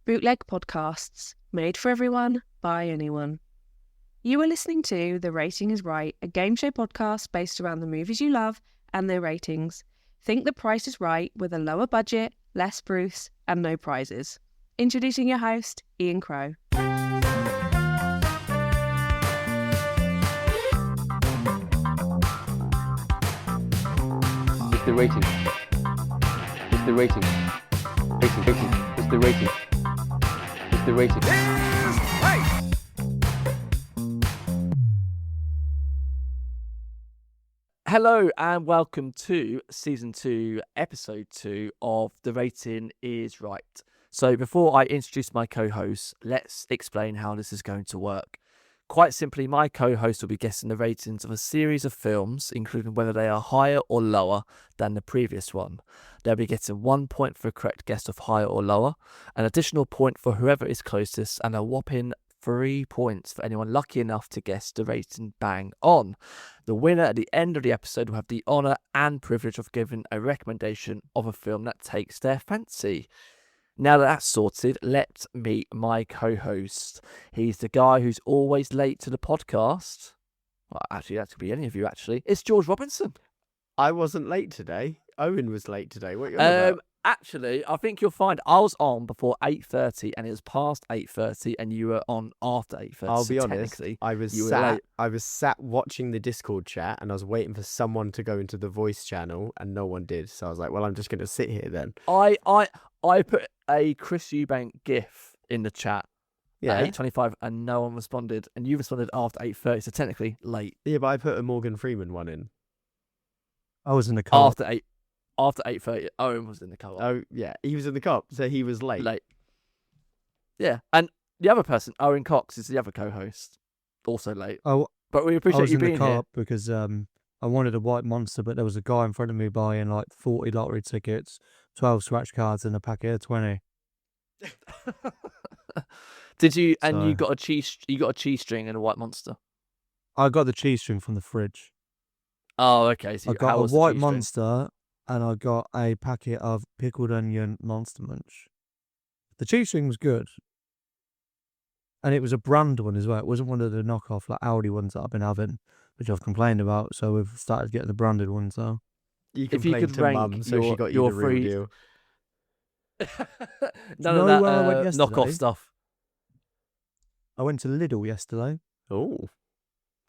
bootleg podcasts made for everyone by anyone. You are listening to The Rating is Right, a game show podcast based around the movies you love and their ratings. Think The Price is Right with a lower budget, less Bruce, and no prizes. Introducing your host, Ian Crow. It's the rating. It's the rating. Rating. It's the rating. It's the rating. Hello and welcome to Season 2, Episode 2 of The Rating is Right. So before I introduce my co-host, let's explain how this is going to work. Quite simply, my co-host will be guessing the ratings of a series of films, including whether they are higher or lower than the previous one. They'll be getting 1 point for a correct guess of higher or lower, an additional point for whoever is closest, and a whopping 3 points for anyone lucky enough to guess the rating bang on. The winner at the end of the episode will have the honour and privilege of giving a recommendation of a film that takes their fancy. Now that that's sorted, let's meet my co-host. He's the guy who's always late to the podcast. Well, actually, that could be any of you, actually. It's George Robinson. I wasn't late today. Owen was late today. What are you on about? Actually, I think you'll find I was on before 8:30 and it was past 8:30 and you were on after 8:30. I'll so be honest, technically, I was you were late. sat watching the Discord chat and I was waiting for someone to go into the voice channel and no one did. So I was like, well, I'm just going to sit here then. I put a Chris Eubank gif in the chat at 8:25 and no one responded, and you responded after 8:30, so technically late. Yeah, but I put a Morgan Freeman one in. I was in the car. After 8:30, Owen was in the car. Oh, yeah. He was in the cop, so he was late. Yeah, and the other person, Owen Cox, is the other co-host, also late. Oh, but we I appreciate was you in the being car here. because I wanted a white monster, but there was a guy in front of me buying like 40 lottery tickets, 12 scratch cards, and a packet of 20. Did you? And So- you got a cheese string and a white monster. I got the cheese string from the fridge. Oh, okay. So I how got a was the white cheese string? monster, and I got a packet of pickled onion Monster Munch. The cheese string was good, and it was a brand one as well. It wasn't one of the knockoff like Aldi ones that I've been having, which I've complained about. So we've started getting the branded ones now. You If you complained could to rank Mum, so she your- got you your the real free- deal. None know of that where I went knockoff yesterday? stuff. I went to Lidl yesterday. Oh,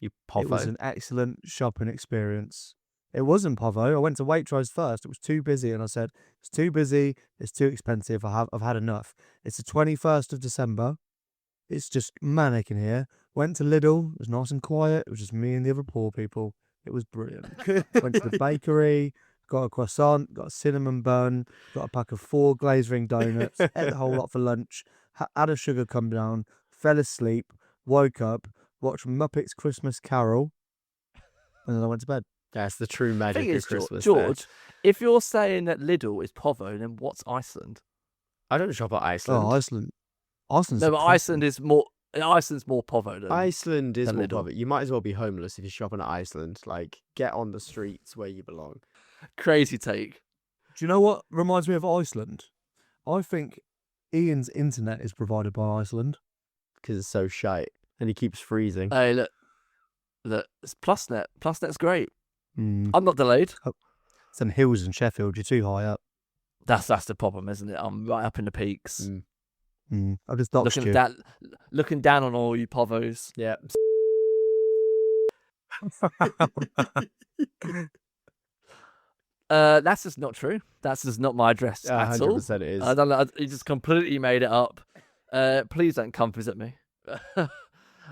you It was povo. an excellent shopping experience. It wasn't Povo. I went to Waitrose first. It was too busy, and I said, "It's too busy. It's too expensive. I've had enough." It's the 21st of December. It's just manic in here. Went to Lidl. It was nice and quiet. It was just me and the other poor people. It was brilliant. Went to the bakery. Got a croissant. Got a cinnamon bun. Got a pack of 4 glazed ring donuts. Ate the whole lot for lunch. Had a sugar come down. Fell asleep. Woke up. Watched Muppets Christmas Carol. And then I went to bed. That's the true magic Thing of is, Christmas. George, if you're saying that Lidl is Povo, then what's Iceland? I don't shop at Iceland. Oh, Iceland. Iceland's No, but depressing. Iceland's more Povo than Iceland is than more Lidl. poverty. You might as well be homeless if you're shopping at Iceland. Like, get on the streets where you belong. Crazy take. Do you know what reminds me of Iceland? I think Ian's internet is provided by Iceland. Because it's so shite. And he keeps freezing. Hey, look, it's PlusNet. PlusNet's great. Mm. I'm not delayed. Some hills in Sheffield, you're too high up. That's the problem, isn't it? I'm right up in the peaks, I've just doxed you. looking down on all you Povos. Yeah. That's just not true. That's just not my address at all. 100% it is. I don't know. You just completely made it up. Please don't come visit me.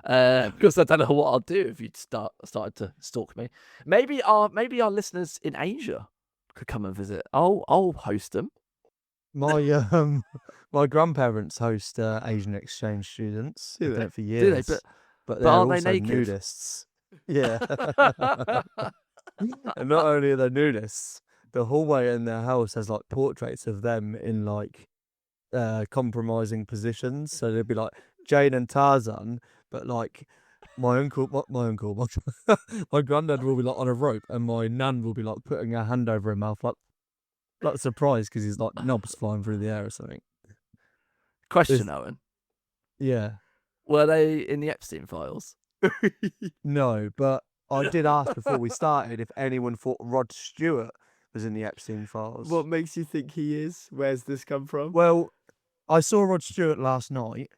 Because I don't know what I'll do if you started to stalk me. Maybe our listeners in Asia could come and visit. I'll host them. My grandparents host Asian exchange students. Do They've done they? it for Do years. they? But they're aren't they also naked? nudists. Yeah. And not only are they nudists, the hallway in their house has like portraits of them in like compromising positions. So they'd be like Jane and Tarzan, but like my granddad will be like on a rope, and my nan will be like putting her hand over her mouth, like surprised because he's like knobs flying through the air or something. Question, Owen. Yeah. Were they in the Epstein files? No, but I did ask before we started if anyone thought Rod Stewart was in the Epstein files. What makes you think he is? Where's this come from? Well, I saw Rod Stewart last night.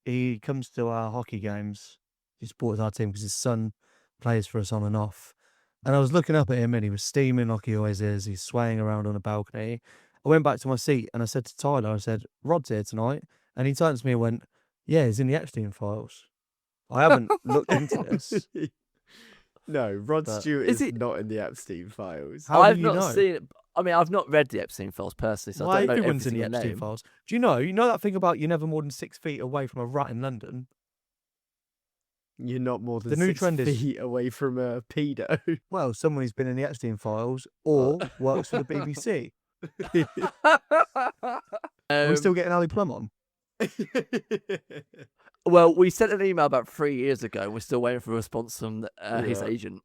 He comes to our hockey games. He supports our team because his son plays for us on and off. And I was looking up at him and he was steaming like he always is. He's swaying around on a balcony. I went back to my seat and I said to Tyler, I said, Rod's here tonight. And he turned to me and went, yeah, he's in the Epstein files. I haven't looked into this. No, Rod But Stewart is is it- not in the Epstein files. How I've do you not know? seen it. I mean, I've not read the Epstein files personally, so Why I don't know everyone's in everything the in the Epstein name. files? Do you know that thing about you're never more than 6 feet away from a rat in London? You're not more than The new 6 trend is- feet away from a pedo. Well, someone who's been in the Epstein files or works for the BBC. Are we still getting Ali Plum on? Well, we sent an email about 3 years ago. We're still waiting for a response from his Yeah. agent.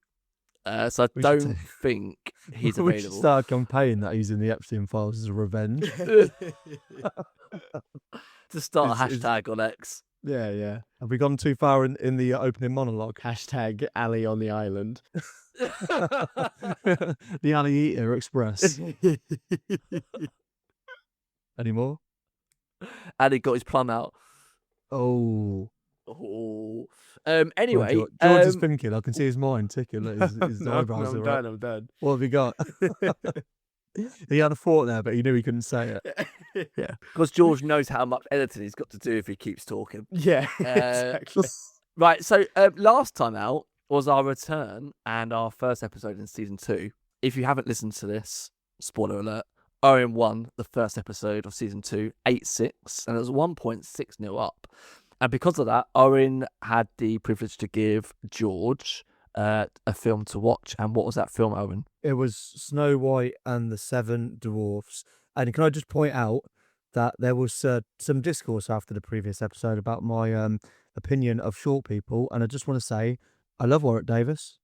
So I We should don't say- think he's We should available. start a campaign that he's in the Epstein files as a revenge. To start a Is- hashtag on X. Yeah, yeah. Have we gone too far in the opening monologue? Hashtag Ali on the island. The Ali Eater Express. Any more? And he got his plum out. Oh. Oh. Go on, Anyway, George is thinking. I can see his mind ticking. His No, eyebrows I'm are done, up. I'm done. What have you got? He had a thought there, but he knew he couldn't say it. yeah, because George knows how much editing he's got to do if he keeps talking. Yeah, exactly. Right, so last time out was our return and our first episode in season 2. If you haven't listened to this, spoiler alert, Owen won the first episode of season 2, 8-6, and it was 1.6-0 up. And because of that, Owen had the privilege to give George a film to watch. And what was that film, Owen? It was Snow White and the Seven Dwarfs. And can I just point out that there was some discourse after the previous episode about my opinion of short people. And I just want to say, I love Warwick Davis.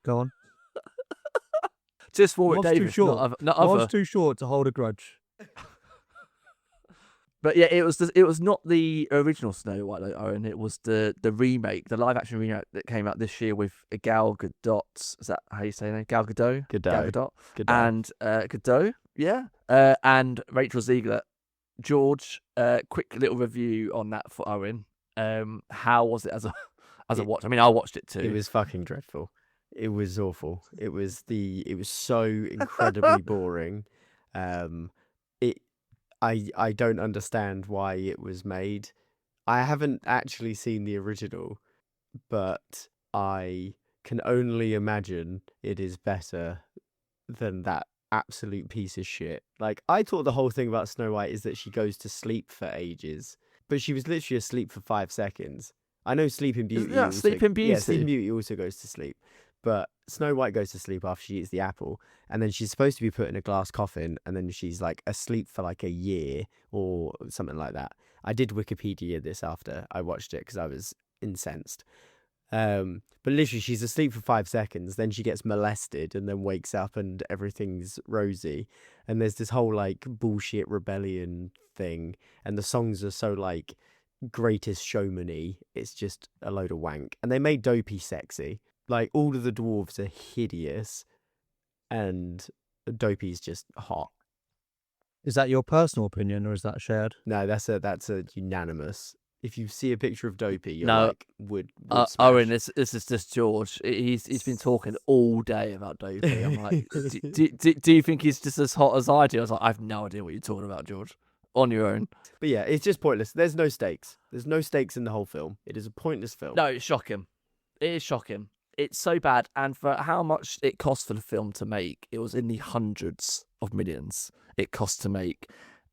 Go on. Just Warwick What's too Davis, short? not I other. was too short to hold a grudge. But yeah, it was not the original Snow White, though, Owen. It was the remake, the live action remake that came out this year with Gal Gadot. Is that how you say her name? Gal Gadot. Gadot. Gal Gadot. Good And Gadot, yeah. And Rachel Ziegler. George, quick little review on that for Owen. How was it as a watch? I mean, I watched it too. It was fucking dreadful. It was awful. It was so incredibly boring. I don't understand why it was made. I haven't actually seen the original, but I can only imagine it is better than that absolute piece of shit. Like, I thought the whole thing about Snow White is that she goes to sleep for ages, but she was literally asleep for 5 seconds. I know Sleeping Beauty. Isn't that Sleeping Yeah, Beauty? Sleeping Beauty also goes to sleep. But Snow White goes to sleep after she eats the apple, and then she's supposed to be put in a glass coffin, and then she's like asleep for like a year or something like that. I did Wikipedia this after I watched it because I was incensed. But literally, she's asleep for 5 seconds, then she gets molested, and then wakes up, and everything's rosy. And there's this whole like bullshit rebellion thing, and the songs are so like Greatest Showman-y. It's just a load of wank. And they made Dopey sexy. Like, all of the dwarves are hideous, and Dopey's just hot. Is that your personal opinion or is that shared? No, that's a unanimous. If you see a picture of Dopey, you're No. like, would Owen, smash. this is just George. He's been talking all day about Dopey. I'm like, do you think he's just as hot as I do? I was like, I have no idea what you're talking about, George. On your own. But yeah, it's just pointless. There's no stakes. There's no stakes in the whole film. It is a pointless film. No, it's shocking. It is shocking. It's so bad, and for how much it cost for the film to make, it was in the hundreds of millions it cost to make,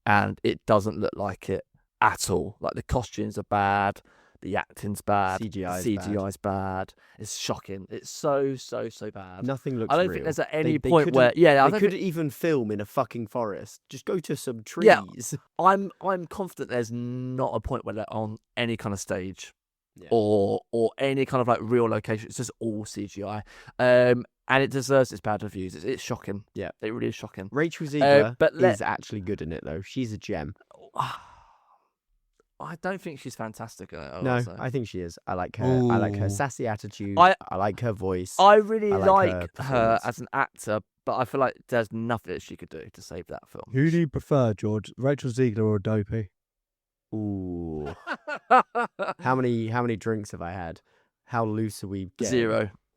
and it doesn't look like it at all. Like, the costumes are bad, the acting's bad, CGI's bad. It's shocking. It's so bad. Nothing looks I don't real. think there's at any They point where couldn't- I they don't could think- even film in a fucking forest. Just go to some trees. Yeah. I'm confident there's not a point where they're on any kind of stage. Yeah. Or any kind of like real location. It's just all CGI. and it deserves its bad reviews. It's shocking. Yeah. It really is shocking. Rachel Ziegler but is actually good in it, though. She's a gem. I don't think she's fantastic at it. No, also. I think she is. I like her. I like her Ooh. sassy attitude. I- I like her voice. I really I like like her her performance. as an actor, but I feel like there's nothing that she could do to save that film. Who do you prefer, George? Rachel Ziegler or Dopey? Ooh. How many drinks have I had? How loose are we getting?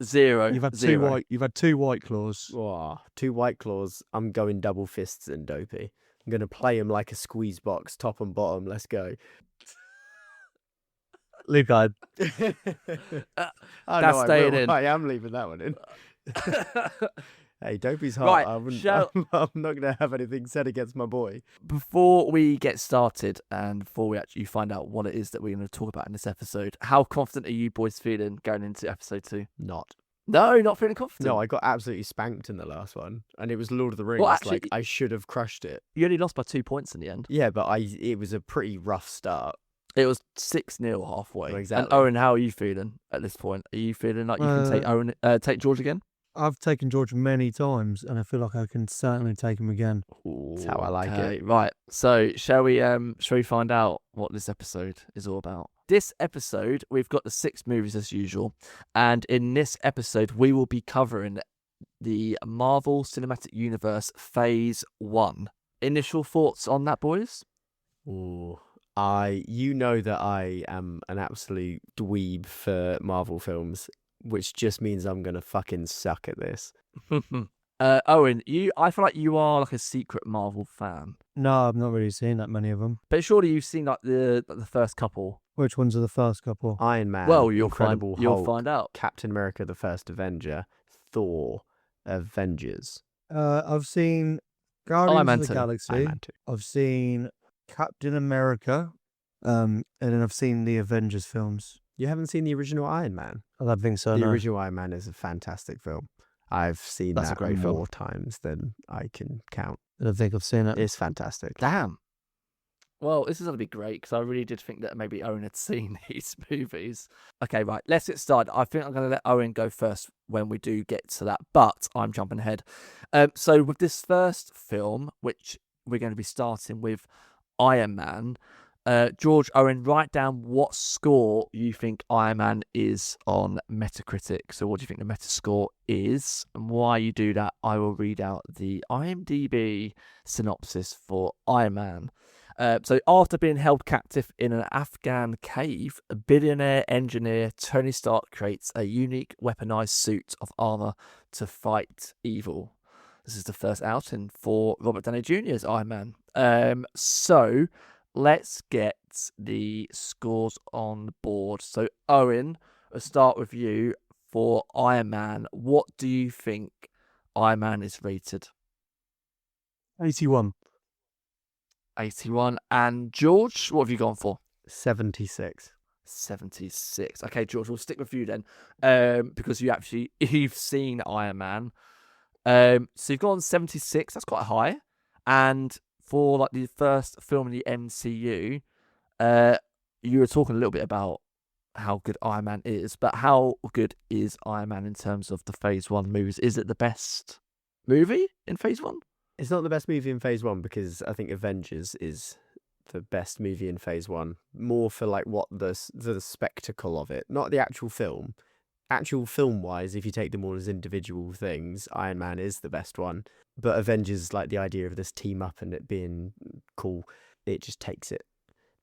Zero. You've had Zero. two white claws. Oh, 2 White Claws. I'm going double fists and Dopey. I'm going to play him like a squeeze box, top and bottom. Let's go. Luke, I Oh, That's no, staying I will. in. I am leaving that one in. Hey, Dopey's hot. Right, I wouldn't, shall- I'm not going to have anything said against my boy. Before we get started and before we actually find out what it is that we're going to talk about in this episode, how confident are you boys feeling going into episode 2? Not. No, not feeling confident. No, I got absolutely spanked in the last one, and it was Lord of the Rings. Well, actually- like I should have crushed it. You only lost by 2 points in the end. Yeah, but it was a pretty rough start. It was 6-0 halfway. Well, exactly. And Owen, how are you feeling at this point? Are you feeling like you can take George again? I've taken George many times, and I feel like I can certainly take him again. That's how I like Okay, it. right. So shall we find out what this episode is all about? This episode, we've got the 6 movies as usual, and in this episode, we will be covering the Marvel Cinematic Universe Phase 1. Initial thoughts on that, boys? Ooh. You know that I am an absolute dweeb for Marvel films, which just means I'm gonna fucking suck at this. Owen, I feel like you are like a secret Marvel fan, No, I've not really seen that many of them. but surely you've seen like the first couple. Which ones are the first couple? Iron Man, Well, you'll Incredible Hulk, find out. Captain America: The First Avenger, Thor, Avengers, I've seen Guardians Man of the 2. Iron Galaxy. Man 2. I've seen Captain America, and then I've seen the Avengers films. You haven't seen the original Iron Man? I don't think so. The No. original Iron Man is a fantastic film. I've seen That's a that great more film. times than I can count. I don't think I've seen it. It's fantastic. Damn. Well, this is going to be great because I really did think that maybe Owen had seen these movies. Okay, right, let's get started. I think I'm going to let Owen go first when we do get to that, but I'm jumping ahead. So with this first film, which we're going to be starting with Iron Man, George, Owen, write down what score you think Iron Man is on Metacritic. So what do you think the Metascore is? And while you do that, I will read out the IMDb synopsis for Iron Man. So after being held captive in an Afghan cave, a billionaire engineer Tony Stark creates a unique weaponized suit of armor to fight evil. This is the first outing for Robert Downey Jr.'s Iron Man. So let's get the scores on the board. So Owen, I'll start with you for Iron Man. What do you think Iron Man is rated? 81. 81. And George, what have you gone for? 76. 76. Okay, George, we'll stick with you then, because you've seen Iron Man. So you've gone 76. That's quite high. And for like the first film in the MCU, you were talking a little bit about how good Iron Man is, but how good is Iron Man in terms of the Phase 1 movies? Is it the best movie in Phase 1? It's not the best movie in Phase 1 because I think Avengers is the best movie in Phase 1. More for like what the spectacle of it, not the actual film. Actual film-wise, if you take them all as individual things, Iron Man is the best one. But Avengers, like the idea of this team up and it being cool, it just takes it.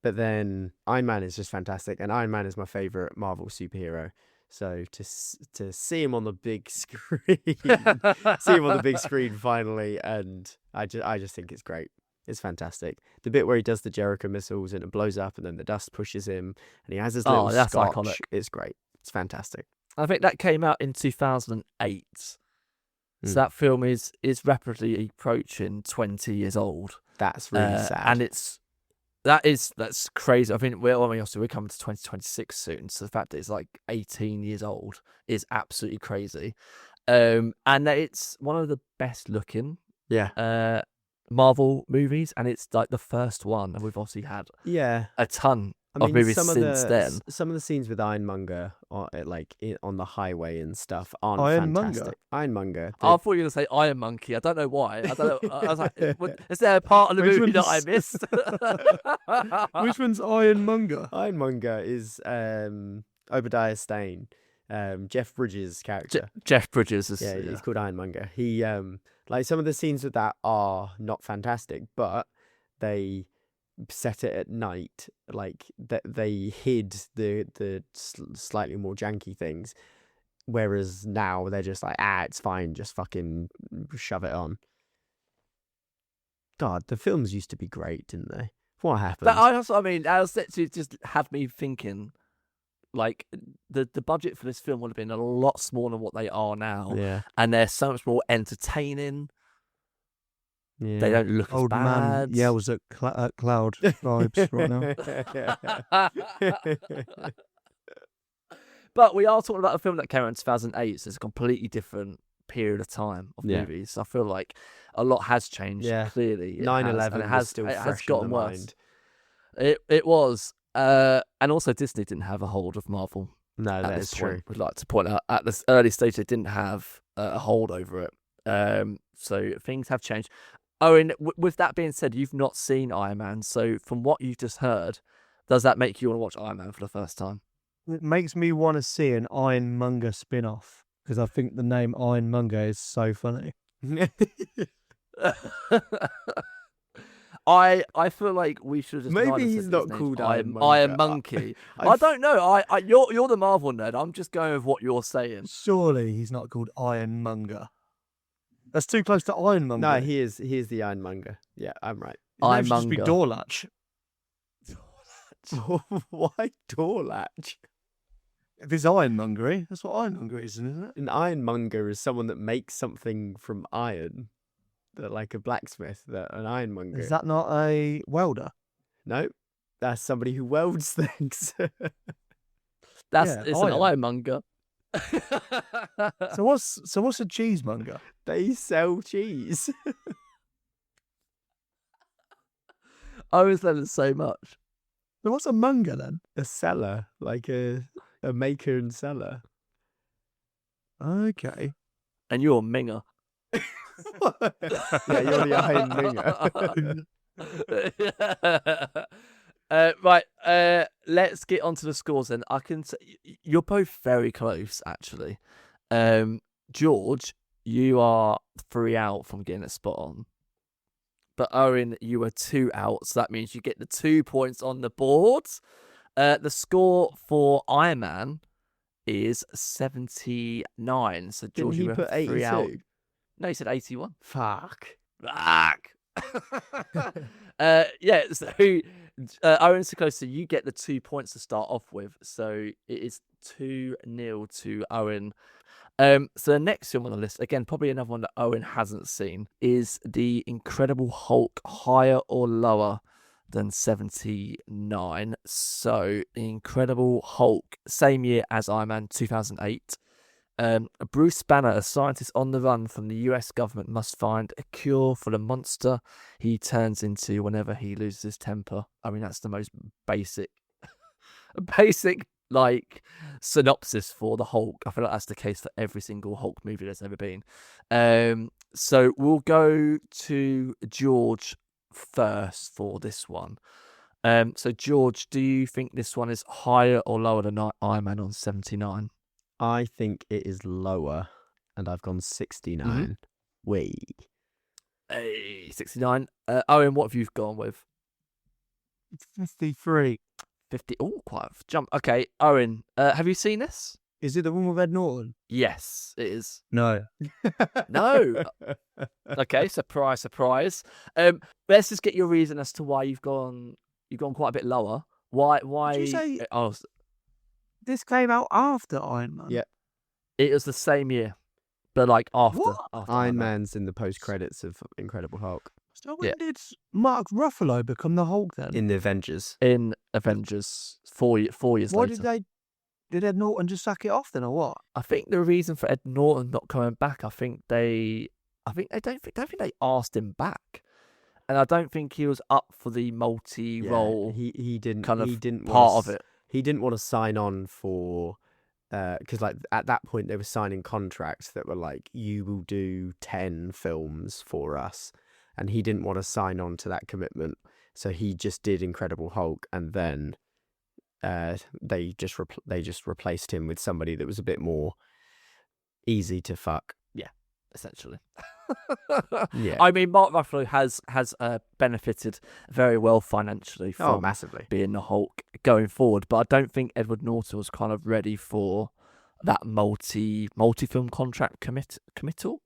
But then Iron Man is just fantastic, and Iron Man is my favourite Marvel superhero. So to see him on the big screen, finally, and I just think it's great. It's fantastic. The bit where he does the Jericho missiles and it blows up, and then the dust pushes him, and he has his little that's scotch. iconic. It's great. It's fantastic. I think that came out in 2008. So that film is rapidly approaching 20 years old. That's really sad. And that's crazy. I think we're coming to 2026 soon. So the fact that it's like 18 years old is absolutely crazy. And that it's one of the best looking Marvel movies, and it's like the first one, and we've obviously had Yeah. a ton I mean, movies some of since then. some of the scenes with Ironmonger, on the highway and stuff, aren't Ironmonger? fantastic. Ironmonger. I thought you were going to say Iron Monkey. I don't know why. I don't know. I was like, is there a part of the Which movie that I one's- missed? Which one's Ironmonger? Ironmonger is Obadiah Stane, Jeff Bridges' character. Jeff Bridges is. Yeah, he's called Ironmonger. He like some of the scenes with that are not fantastic, but they set it at night. Like they hid the slightly more janky things, whereas now they're just like, it's fine, just fucking shove it on. God, the films used to be great, didn't they? What happened? I mean, I was to just have me thinking, like the budget for this film would have been a lot smaller than what they are now, Yeah, and they're so much more entertaining. yeah. They don't look Old as man bad. yells at cloud vibes right now. But we are talking about a film that came out in 2008, so it's a completely different period of time of Yeah. movies. I feel like a lot has changed. Yeah. Clearly, 9/11 was still it has fresh in gotten the worse. mind. It was, and also Disney didn't have a hold of Marvel. No, At that this is true. point, we'd like to point out at this early stage they didn't have a hold over it. So things have changed. Owen, with that being said, you've not seen Iron Man, so from what you've just heard, does that make you want to watch Iron Man for the first time? It makes me want to see an Ironmonger spin-off because I think the name Ironmonger is so funny. I feel like we should just Maybe neither he's said not his name's called Iron Ironmonger. Monkey. I I've- don't know. You're the Marvel nerd. I'm just going with what you're saying. Surely he's not called Ironmonger. That's too close to Ironmonger. No, he is the Ironmonger. Yeah, I'm right. His name should just be Ironmonger. Doorlatch. Why door latch? If it's ironmongery, that's what ironmonger is, isn't it? An ironmonger is someone that makes something from iron, like a blacksmith. An ironmonger. Is that not a welder? No, that's somebody who welds things. It's an iron. ironmonger. So what's a cheesemonger? They sell cheese. Owen's learning so much. So what's a monger then? A seller, like a maker and seller. Okay. And you're a minger. Yeah, you're the iron minger. Right, let's get onto the scores then. I can say you're both very close, actually. George, you are 3 out from getting it spot on. But Owen, you were 2 out, so that means you get the 2 points on the board. The score for Iron Man is 79. So George, Didn't he you were put 3 out. 82? No, he said 81. Fuck. Fuck. Yeah, so Owen so close, so you get the 2 points to start off with. So it is 2-0 to Owen. So the next film on the list, again, probably another one that Owen hasn't seen, is The Incredible Hulk, higher or lower than 79. So The Incredible Hulk, same year as Iron Man, 2008. Bruce Banner, a scientist on the run from the US government, must find a cure for the monster he turns into whenever he loses his temper. I mean, that's the most basic like synopsis for the Hulk. I feel like that's the case for every single Hulk movie there's ever been. So we'll go to George first for this one. So George, do you think this one is higher or lower than Iron Man on 79? I think it is lower, and I've gone 69. Wee. Hey, 69. Owen, what have you gone with? 53. 50. Oh, quite a jump. Okay, Owen, have you seen this? Is it the one with Ed Norton? Yes, it is. No. No. Okay, surprise. Let's just get your reason as to why you've gone quite a bit lower. Why? Did you say- Oh, This came out after Iron Man. Yeah. it was the same year, but like after. What? after Iron Man's in the post credits of Incredible Hulk So when Yeah. did Mark Ruffalo become the Hulk then? in the Avengers. in Avengers 4 years Why later. did Ed Norton just sack it off then, or what? I think the reason for Ed Norton not coming back, I think they don't think they asked him back. And I don't think he was up for the multi-role he didn't kind of he didn't part wanna of it. He didn't want to sign on for because like at that point they were signing contracts that were like, you will do 10 films for us, and he didn't want to sign on to that commitment, so he just did Incredible Hulk, and then they just replaced him with somebody that was a bit more easy to fuck. Essentially. Yeah. I mean, Mark Ruffalo has benefited very well financially from Massively. being the Hulk going forward, but I don't think Edward Norton was kind of ready for that multi-film contract committal.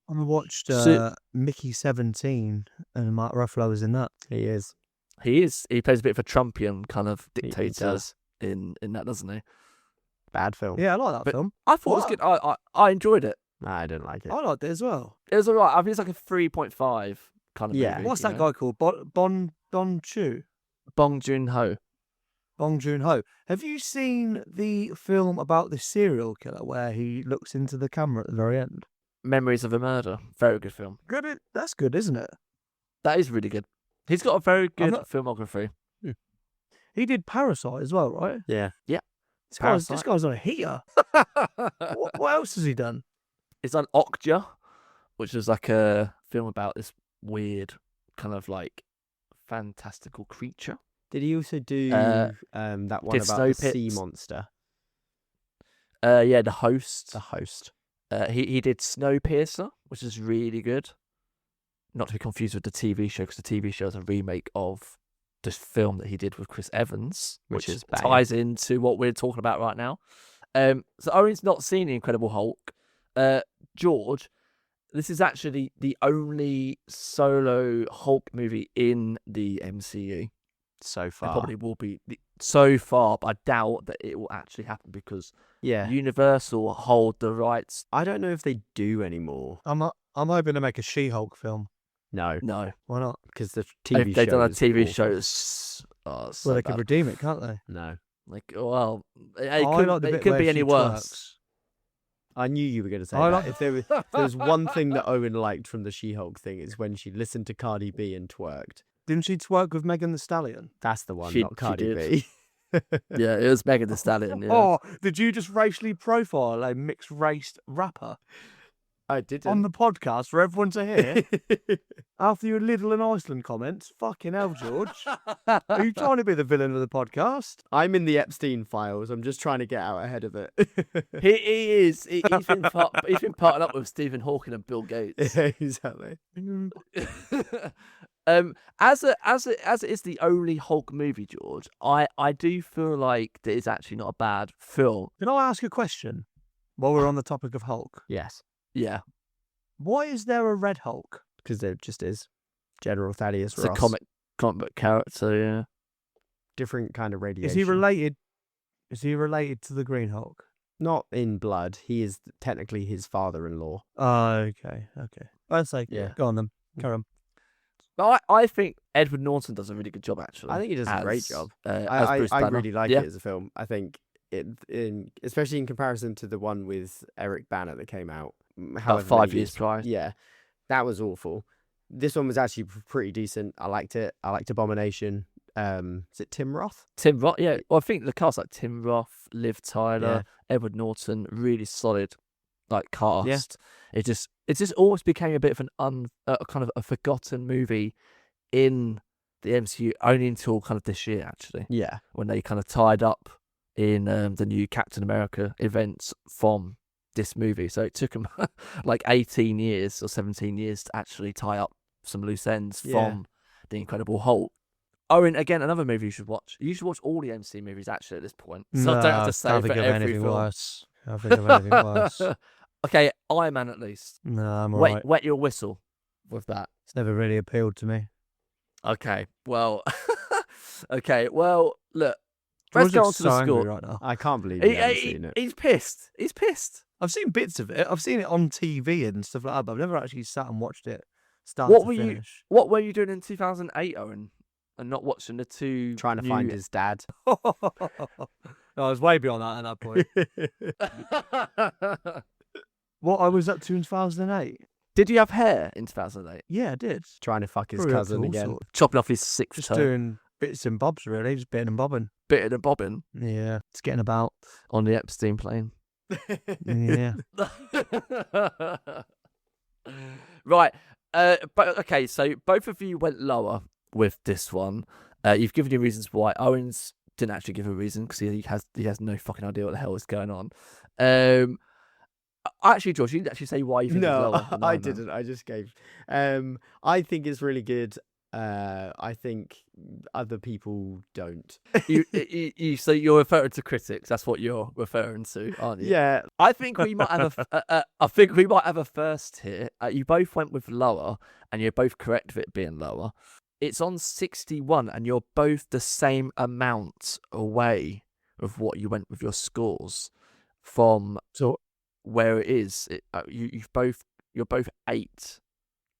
I watched So- Mickey 17, and Mark Ruffalo was in that. He is. He is. He plays a bit of a Trumpian kind of He dictator does. in that, doesn't he? Bad film. Yeah, I like that But- film. I thought it was good. I enjoyed it. Nah, I didn't like it. I liked it as well. It was alright. I think it's like a 3.5 kind of Yeah. movie. What's you that know? guy called? Don Chu? Bong Joon-ho. Bong Joon-ho. Have you seen the film about the serial killer where he looks into the camera at the very end? Memories of a Murder. Very good film. Good. That's good, isn't it? That is really good. He's got a very good not- filmography. He did Parasite as well, right? Yeah. This guy's on a heater. What else has he done? It's on Okja, which is like a film about this weird kind of like fantastical creature. Did he also do that one did about Snow the sea Pits. monster? Yeah, The Host. The Host. He did Snowpiercer, which is really good. Not to be confused with the TV show, because the TV show is a remake of this film that he did with Chris Evans, Which is banging. ties into what we're talking about right now. So Owen's not seen The Incredible Hulk. George, this is actually the only solo Hulk movie in the MCU. So It far. probably will be so far, but I doubt that it will actually happen because Yeah. Universal hold the rights. I don't know if they do anymore. I'm hoping to make a She-Hulk film. No, No, Why not? because the TV if they've show done a is TV awful. show, it's so Well, they bad. could redeem it, can't they? No. Like, well, it I could, like the it bit could where be she any worse. I knew you were going to say I that. like- If there was one thing that Owen liked from the She-Hulk thing, is when she listened to Cardi B and twerked. Didn't she twerk with Megan Thee Stallion? That's the one, She- not she Cardi did. B. Yeah, it was Megan Thee Stallion. Yeah. Oh, did you just racially profile a mixed-race rapper I didn't. on the podcast for everyone to hear? After your Lidl and Iceland comments? Fucking hell, George. Are you trying to be the villain of the podcast? I'm in the Epstein files. I'm just trying to get out ahead of it. He is. He's been partnered up with Stephen Hawking and Bill Gates. Exactly. As it is the only Hulk movie, George, I do feel like that is actually not a bad film. Can I ask a question while we're on the topic of Hulk? Yes, Yeah, Why is there a Red Hulk? because there just is. General Thaddeus it's Ross. a comic book character. Yeah, Different kind of radiation. Is he related? Is he related to the Green Hulk? Not in blood. He is technically his father-in-law. Oh, okay. I'd say, Yeah. go on then. Carry on. but I think Edward Norton does a really good job. Actually, I think he does a great as, job. as I Bruce Banner. really like Yeah. it as a film. I think especially in comparison to the one with Eric Banner that came out About however 5 many years prior. Yeah, that was awful. This one was actually pretty decent. I liked it. I liked Abomination. Is it Tim Roth? Tim Roth, yeah. Well, I think the cast like Tim Roth, Liv Tyler, Edward Norton, really solid, like cast. It just almost became a bit of an kind of a forgotten movie in the MCU only until kind of this year, actually, Yeah, when they kind of tied up in the new Captain America events from this movie. So it took them like 18 years or 17 years to actually tie up some loose ends from the Incredible Hulk. Owen, again, another movie you should watch. You should watch all the MC movies actually at this point. So I don't have to say can't for think of every anything film. worse. Can't think of anything worse. Okay, Iron Man at least. No, I'm alright. Wet your whistle with that. It's never really appealed to me. Okay, well, look, George let's go on looks to the so angry score. right now. I can't believe you haven't seen it. He's pissed. He's pissed. I've seen bits of it. I've seen it on TV and stuff like that, but I've never actually sat and watched it start What to were you- finish. What were you doing in 2008, Owen, and not watching the two? Trying to new... find his dad. No, I was way beyond that at that point. What I was up to in 2008? Did you have hair in 2008? Yeah, I did. Trying to fuck his Probably up to cousin all again. sorts. Chopping off his sixth Just toe, doing bits and bobs, really. Just bitting and bobbing. bitting and bobbing Yeah, it's getting about. on the Epstein plane. Yeah. Right. But okay, so both of you went lower with this one. You've given your reasons why. Owens didn't actually give a reason because he has no fucking idea what the hell is going on. Actually, George, you didn't actually say why you think it's No, lower than I Iron Man. didn't. I just gave. I think it's really good. I think other people don't. So you're referring to critics. That's what you're referring to, aren't you? Yeah, I think we might have a first here. You both went with lower, and you're both correct with it being lower. It's on 61, and you're both the same amount away of what you went with your scores from So, where it is. You're both 8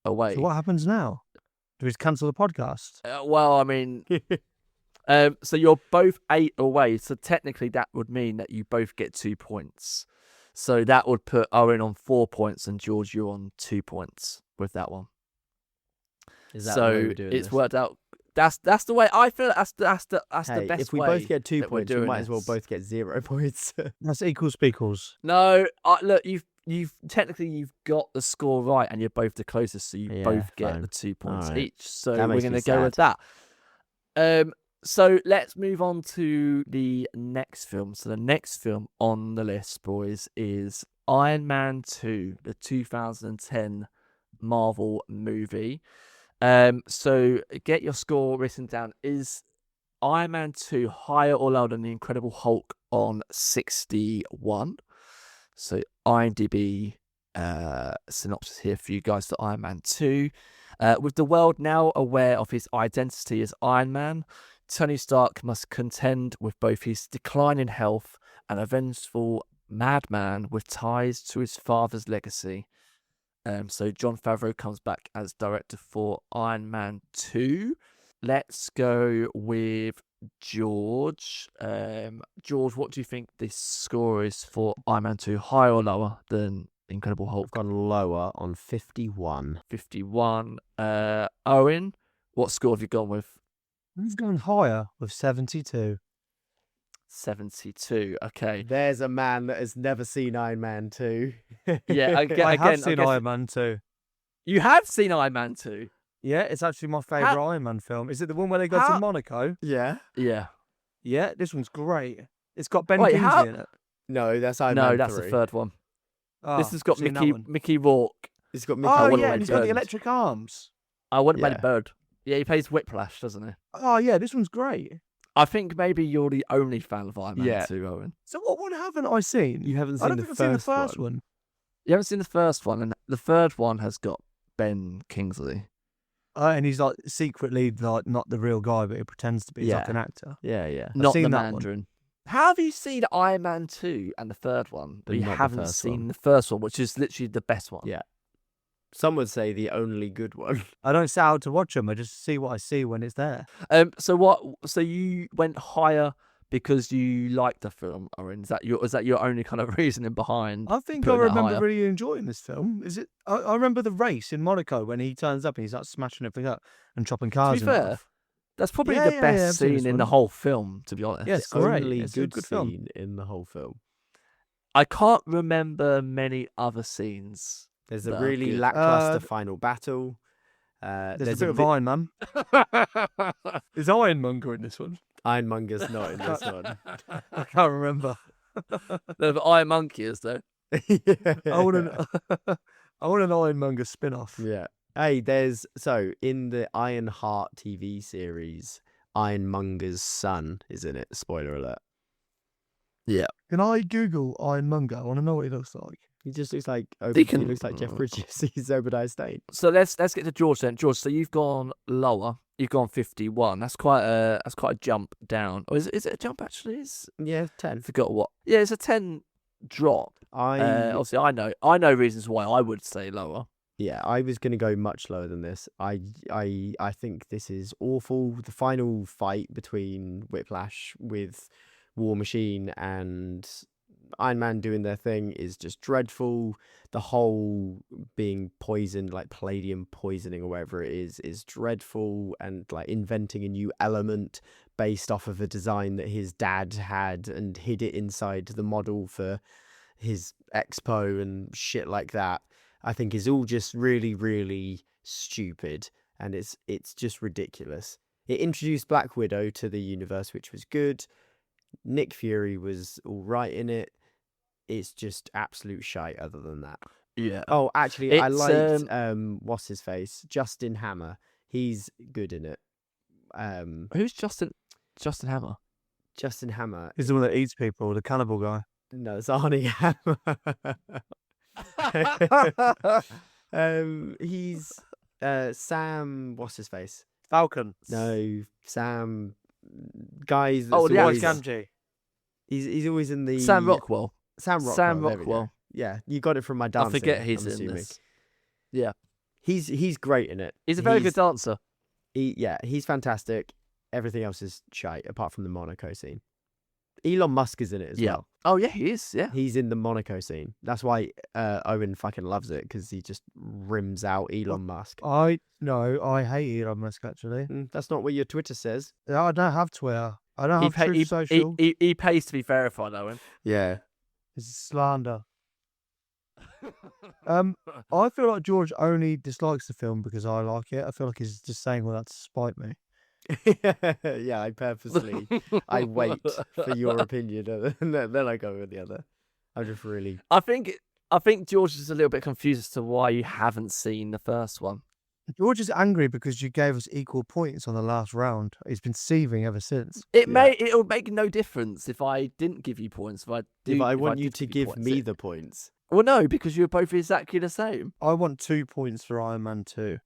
away. so what happens now? Do we just cancel the podcast? Well, I mean, so you're both 8 away. So technically, that would mean that you both get 2 points. So that would put Owen on 4 points and George, you're on 2 points with that one. is that So the way we're doing it's this? worked out. That's the way I feel. That's the Hey, best if we way both get 2 that we're points, we doing might as well this. both get 0 points. That's equals speakles. No, look, you've technically got the score right, and you're both the closest, so you Yeah, both get fine. the 2 points Alright. each. So That we're makes going me to go with that. So let's move on to the next film. So the next film on the list, boys, is Iron Man 2, the 2010 Marvel movie. So get your score written down. Is Iron Man 2 higher or lower than The Incredible Hulk on 61? So IMDb synopsis here for you guys for Iron Man 2. With the world now aware of his identity as Iron Man, Tony Stark must contend with both his decline in health and a vengeful madman with ties to his father's legacy. So Jon Favreau comes back as director for Iron Man 2. Let's go with George. George, what do you think this score is for Iron Man 2? Higher or lower than Incredible I've Hulk? gone lower on 51. 51. Owen, what score have you gone with? We've gone higher with 72. 72. Okay. There's a man that has never seen Iron Man 2. Yeah, I have seen guess- Iron Man 2. You have seen Iron Man 2? Yeah, it's actually my favourite Iron Man film. Is it the one where they go How- to Monaco? Yeah. Yeah. Yeah, this one's great. It's got Ben Wait, Kingsley how- in it. No, that's Iron No, Man that's 3. the third one. Oh, This has got seen that Mickey one. Mickey Rourke. It's got Mickey Oh, wouldn't yeah, mind and he's got the burned. electric arms. I wouldn't mind Yeah. a bird. Yeah, he plays Whiplash, doesn't he? Oh, yeah, this one's great. I think maybe you're the only fan of Iron Man Yeah. 2, Owen. So what one haven't I seen? You haven't I seen don't the think I've seen the first first one. one. You haven't seen the first one, and the third one has got Ben Kingsley. And he's like secretly like not the real guy, but he pretends to be. He's like Yeah. an actor. Yeah, yeah. Not the seen that one. Mandarin. How have you seen Iron Man 2 and the third one, but But you not the haven't first seen one? the first one, which is literally the best one? Yeah. Some would say the only good one. I don't set out to watch them. I just see what I see when it's there. So you went higher because you liked the film, Owen? Is that your only kind of reasoning behind? I think I putting it remember higher? really enjoying this film. Is it? I remember the race in Monaco when he turns up and he's like smashing everything up and chopping cars. To be in fair, half. that's probably Yeah, the yeah, best yeah, I've seen scene this in the one. whole film, to be honest. Yeah, It's it's great. only It's a good good film. scene in the whole film. I can't remember many other scenes. There's a That are really good. lackluster final battle. There's a bit of Iron Man. Is Ironmonger in this one? Ironmonger's not in this one. I can't remember. The Iron Monkey is though. I want an Ironmonger spin-off. Yeah. Hey, in the Ironheart TV series, Ironmonger's son is in it. Spoiler alert. Can I Google Ironmonger? I want to know what he looks like. He just looks like Deacon- he looks like Jeff Bridges. He's Obadiah Stane. So let's get to George then. George, so you've gone lower. You've gone 51. That's quite a jump down. Or is it a jump actually? Yeah, I 10. forgot what. Yeah, it's a 10 drop. Obviously, I know reasons why I would say lower. Yeah, I was going to go much lower than this. I think this is awful. The final fight between Whiplash with War Machine and Iron Man doing their thing is just dreadful. The whole being poisoned, like palladium poisoning or whatever it is dreadful, and like inventing a new element based off of a design that his dad had and hid it inside the model for his expo and shit like that, I think is all just really, really stupid, and it's just ridiculous. It introduced Black Widow to the universe, which was good. Nick Fury was all right in it. It's just absolute shite other than that. Yeah. Oh, actually, I It's, liked what's his face? Justin Hammer. He's good in it. Who's Justin Hammer? Justin Hammer. He's the one that eats people, the cannibal guy. No, it's Arnie Hammer. He's Sam. What's his face? Falcon. No, Sam. Guys. Oh, the always, actor. He's always in the Sam Rockwell. Sam Rockwell. Sam there we go. Rockwell. Yeah, you got it from my dancing. I forget he's I'm in assuming. this. Yeah. He's great in it. He's a very good dancer. He's fantastic. Everything else is shite apart from the Monaco scene. Elon Musk is in it as well. Oh yeah, he is. Yeah. He's in the Monaco scene. That's why Owen fucking loves it, because he just rims out Elon Musk. I hate Elon Musk actually. That's not what your Twitter says. I don't have Twitter. I don't have Truth Social. He pays to be verified, Owen. Yeah. It's slander. I feel like George only dislikes the film because I like it. I feel like he's just saying all that to spite me. Yeah, I purposely I wait for your opinion and then I go with the other. I'm just really. I think George is a little bit confused as to why you haven't seen the first one. George is angry because you gave us equal points on the last round. He's been seething ever since. It'll make no difference if I didn't give you points. If I want you to give me the points. Well, no, because you're both exactly the same. I want 2 points for Iron Man 2.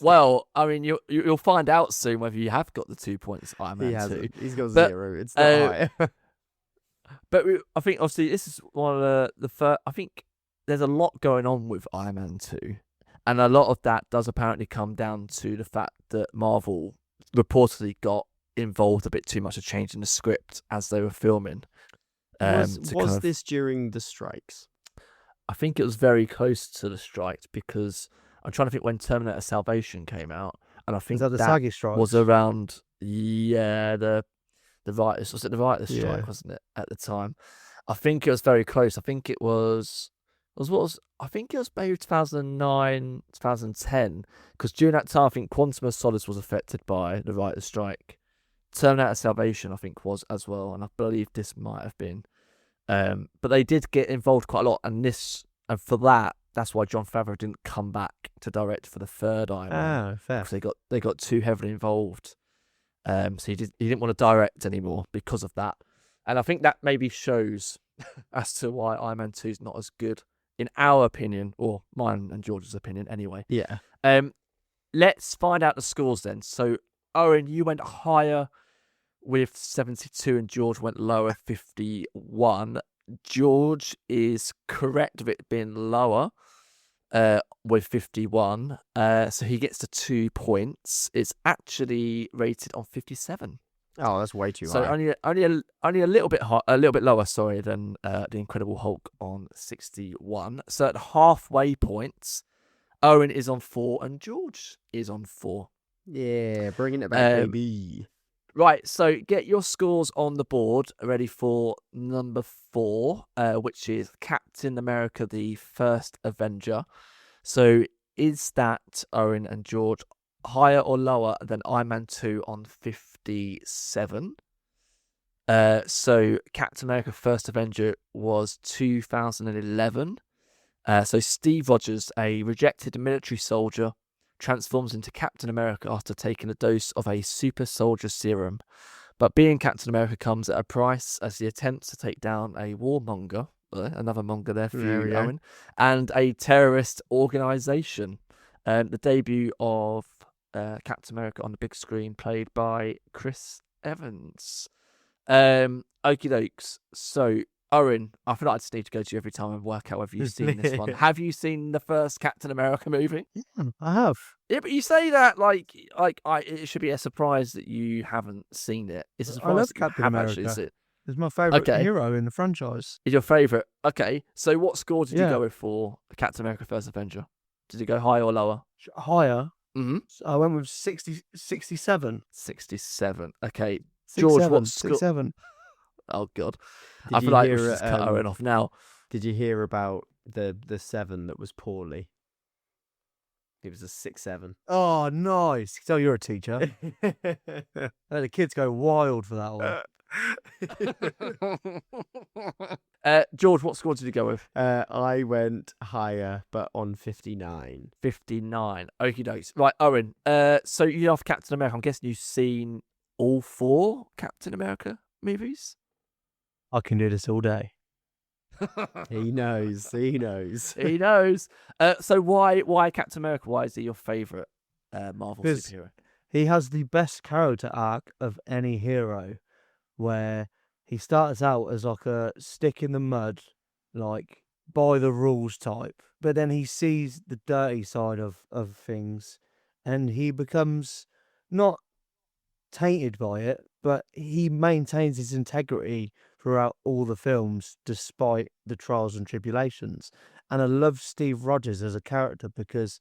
Well, I mean, you'll find out soon whether you have got the 2 points for Iron Man 2. He's got 0. It's not high. But I think, obviously, this is one of the first. I think there's a lot going on with Iron Man 2. And a lot of that does apparently come down to the fact that Marvel reportedly got involved a bit too much of changing the script as they were filming. Was this during the strikes? I think it was very close to the strikes, because I'm trying to think when Terminator Salvation came out, and I think Is that the SAG strikes? was around the writers. Was it the writers' strike? Yeah. Wasn't it at the time? I think it was very close. I think it was maybe 2009, 2010, because during that time I think Quantum of Solace was affected by the writers' strike. Terminator Salvation I think was as well, and I believe this might have been. But they did get involved quite a lot, and for that's why Jon Favreau didn't come back to direct for the third Iron Man. Fair. Because they got too heavily involved. So he didn't want to direct anymore because of that. And I think that maybe shows as to why Iron Man 2 is not as good, in our opinion, or mine and George's opinion anyway. Yeah. Let's find out the scores then. So, Owen, you went higher with 72 and George went lower, 51. George is correct with it being lower with 51. So he gets the 2 points. It's actually rated on 57. Oh, that's way too So high. only a little bit a little bit lower, sorry, than the Incredible Hulk on 61. So at halfway points, Owen is on 4 and George is on 4. Yeah, bringing it back, baby. Right, so get your scores on the board ready for number 4, which is Captain America: The First Avenger. So is that, Owen and George, higher or lower than Iron Man 2 on 57? So Captain America: First Avenger was 2011. So Steve Rogers, a rejected military soldier, transforms into Captain America after taking a dose of a super soldier serum. But being Captain America comes at a price, as he attempts to take down a warmonger, another monger there for you, Owen, and a terrorist organisation. The debut of Captain America on the big screen, played by Chris Evans. Okie dokes. So, Owen, I feel like I just need to go to you every time and work out whether you've seen this one. Have you seen the first Captain America movie? Yeah, I have. Yeah, but you say that like it should be a surprise that you haven't seen it. It's a I love surprise that you Captain have America. actually seen it. He's my favourite Okay. hero in the franchise. Is your favourite? Okay. So what score did you Yeah. go with for Captain America: First Avenger? Did you go higher or lower? Higher. Mm-hmm. So I went with 67. 67. Okay. George, 67. what score? 67. Oh God. Did I you feel like we hear, should just cut Owen off now. Did you hear about the 7 that was poorly? It was a 6-7. Oh, nice. So you're a teacher. The kids go wild for that one. George, what score did you go with? I went higher, but on 59. 59. Okie dokes. Right, Owen. So you're off Captain America. I'm guessing you've seen all 4 Captain America movies? I can do this all day. He knows. He knows. He knows. So why Captain America? Why is he your favourite Marvel Because superhero? he has the best character arc of any hero, where he starts out as like a stick in the mud, like by the rules type, but then he sees the dirty side of things, and he becomes not tainted by it, but he maintains his integrity throughout all the films despite the trials and tribulations. And I love Steve Rogers as a character because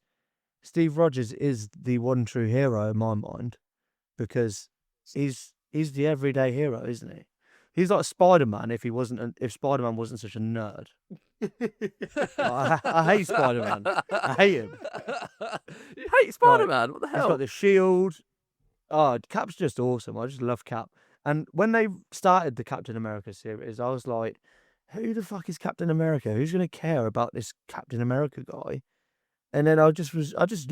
Steve Rogers is the one true hero in my mind, because he's the everyday hero, isn't he? He's like Spider-Man if Spider-Man wasn't such a nerd. I hate Spider-Man. I hate him. You hate Spider-Man? What the He's hell? got the shield. Oh, Cap's just awesome. I just love Cap. And when they started the Captain America series, I was like, who the fuck is Captain America? Who's going to care about this Captain America guy? And then I just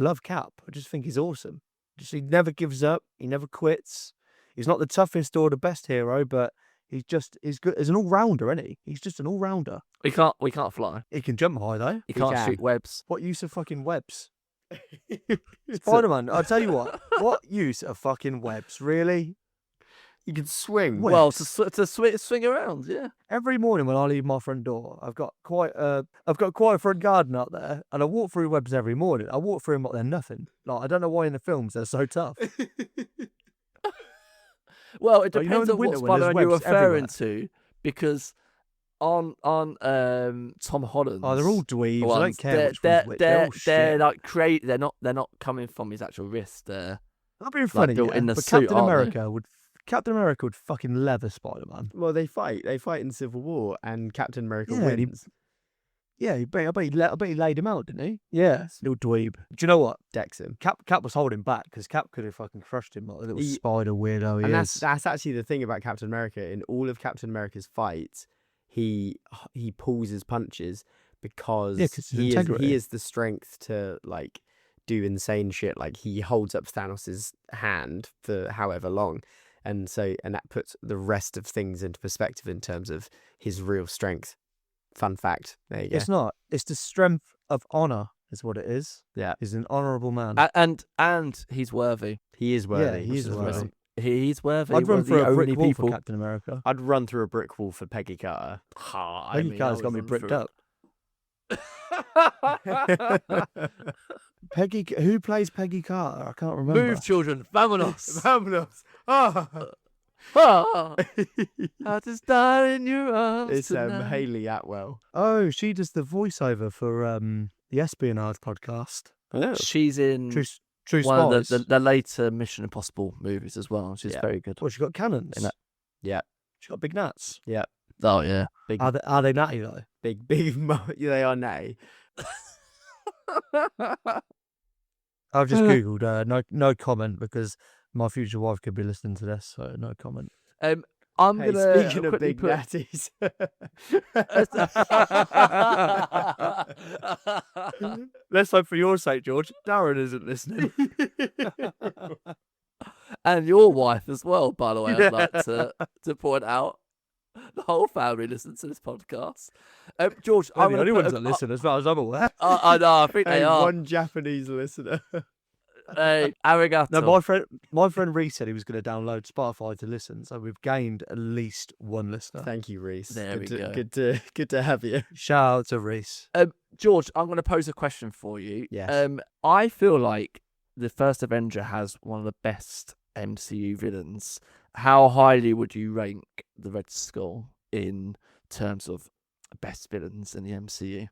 love Cap. I just think he's awesome. He never gives up. He never quits. He's not the toughest or the best hero, but he's good. He's an all-rounder, isn't he? He's just an all-rounder. We can't fly. He can jump high, though. He can't shoot webs. What use of fucking webs? Spider-Man, I'll tell you what use of fucking webs, really? You can swing. Well, to swing around, yeah. Every morning when I leave my front door, I've got quite a front garden out there, and I walk through webs every morning. I walk through them like they're nothing. Like, I don't know why in the films they're so tough. Well, it Like, you know, in depends the on what winter when there's Spider-Man you're webs referring everywhere. to, because on Tom Holland, Oh, they're all dweebs. I ones, don't care which one's which. They're all they're shit. like they're not coming from his actual wrist. They're Not being funny, built in the but suit, aren't they? Captain America would fucking leather Spider-Man. Well, they fight. They fight in Civil War, and Captain America Yeah, and he- wins. Yeah, I bet he laid him out, didn't he? Yeah, little dweeb. Do you know what? Decks him. Cap was holding back because Cap could have fucking crushed him like a little He- spider weirdo he And is. that's actually the thing about Captain America. In all of Captain America's fights, he pulls his punches because 'cause his integrity. he is the strength to like do insane shit. Like he holds up Thanos' hand for however long, and that puts the rest of things into perspective in terms of his real strength. Fun fact. There you go. It's not. It's the strength of honor, is what it is. Yeah. He's an honourable man. And he's worthy. He is worthy. he is which worthy. amazing. He's worthy. I'd One run of through the a brick only wall people. for Captain America. I'd run through a brick wall for Peggy Carter. Peggy Carter's got me bricked up. Peggy, who plays Peggy Carter? I can't remember. Move, children, vamonos. Vamonos. Ah, I just died in your arms. It's tonight. Hayley Atwell. Oh, she does the voiceover for the espionage podcast. Oh. She's in True one Spies. of the later Mission Impossible movies as well. She's Yeah. very good. Well, she got cannons. In that- Yeah. She got big nuts. Yeah. Oh yeah. Big, Are they natty though? big, they are nay. I've just googled no comment because my future wife could be listening to this, so no comment. I'm Hey, gonna speaking of quickly big put- natties. Let's hope for your sake, George, Darren isn't listening. and your wife as well, by the way. I'd like to point out. The whole family listens to this podcast. George, I'm I'm the only ones that listen, as far as I'm aware. I know. I think they Hey, are. one Japanese listener. Hey, arigato. No, my friend Reese said he was going to download Spotify to listen, so we've gained at least one listener. Thank you, Reese. There we go. Good to have you. Shout out to Reese. George, I'm going to pose a question for you. Yes. I feel like the first Avenger has one of the best MCU villains. How highly would you rank the Red Skull in terms of best villains in the MCU.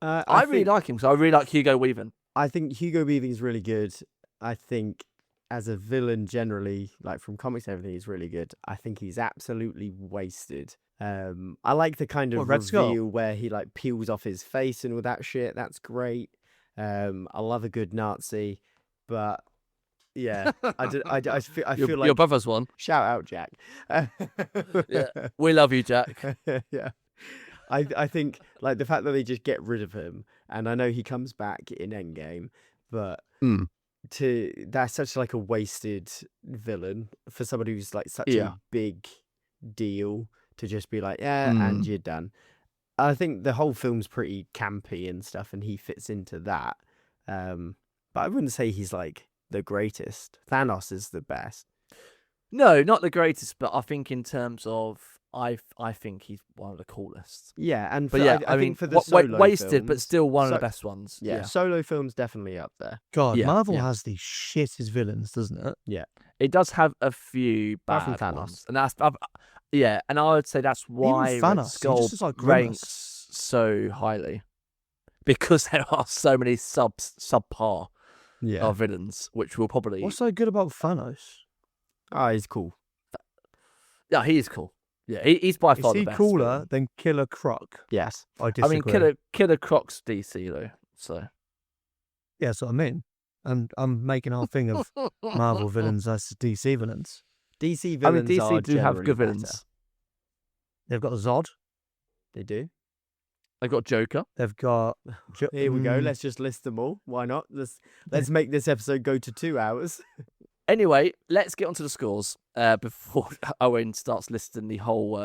I really like him, so I really like Hugo Weaving. I think Hugo Weaving's really good. I think as a villain generally, like from comics and everything, he's really good. I think he's absolutely wasted. I like the kind of Red Skull? reveal where he like peels off his face and all that shit. That's great. I love a good Nazi, but yeah, I feel like Your brother's one. shout out Jack. Yeah, we love you, Jack. Yeah. I think like the fact that they just get rid of him, and I know he comes back in Endgame, but that's such like a wasted villain for somebody who's like such a big deal to just be like, and you're done. I think the whole film's pretty campy and stuff, and he fits into that. But I wouldn't say he's like the greatest. Thanos is the best. No, not the greatest, but I think in terms of I think he's one of the coolest. Yeah, and But yeah, I mean, think for the solo wasted, films, but still one of the best ones. Yeah, solo films definitely up there. God, Yeah, Marvel yeah. has the shittest villains, doesn't it? Yeah, It does have a few Apart bad from Thanos. ones, and that's and I would say that's why Thanos, Red he Skull just looks like Grimace. ranks so highly, because there are so many subpar of villains, which will probably. What's so good about Thanos? Oh, he's cool. Yeah, he is cool. Yeah, he's by far Is he the best. cooler villain. than Killer Croc? Yes. I disagree. I mean, Killer Croc's DC though, so. Yeah, that's what I mean. I'm making our thing of Marvel villains versus DC villains. DC I mean, villains are DC do have generally good better. villains. They've got Zod. They do. They've got Joker. They've got. Here we go. Let's just list them all. Why not? Let's make this episode go to 2 hours. Anyway, let's get onto the scores before Owen starts listing the whole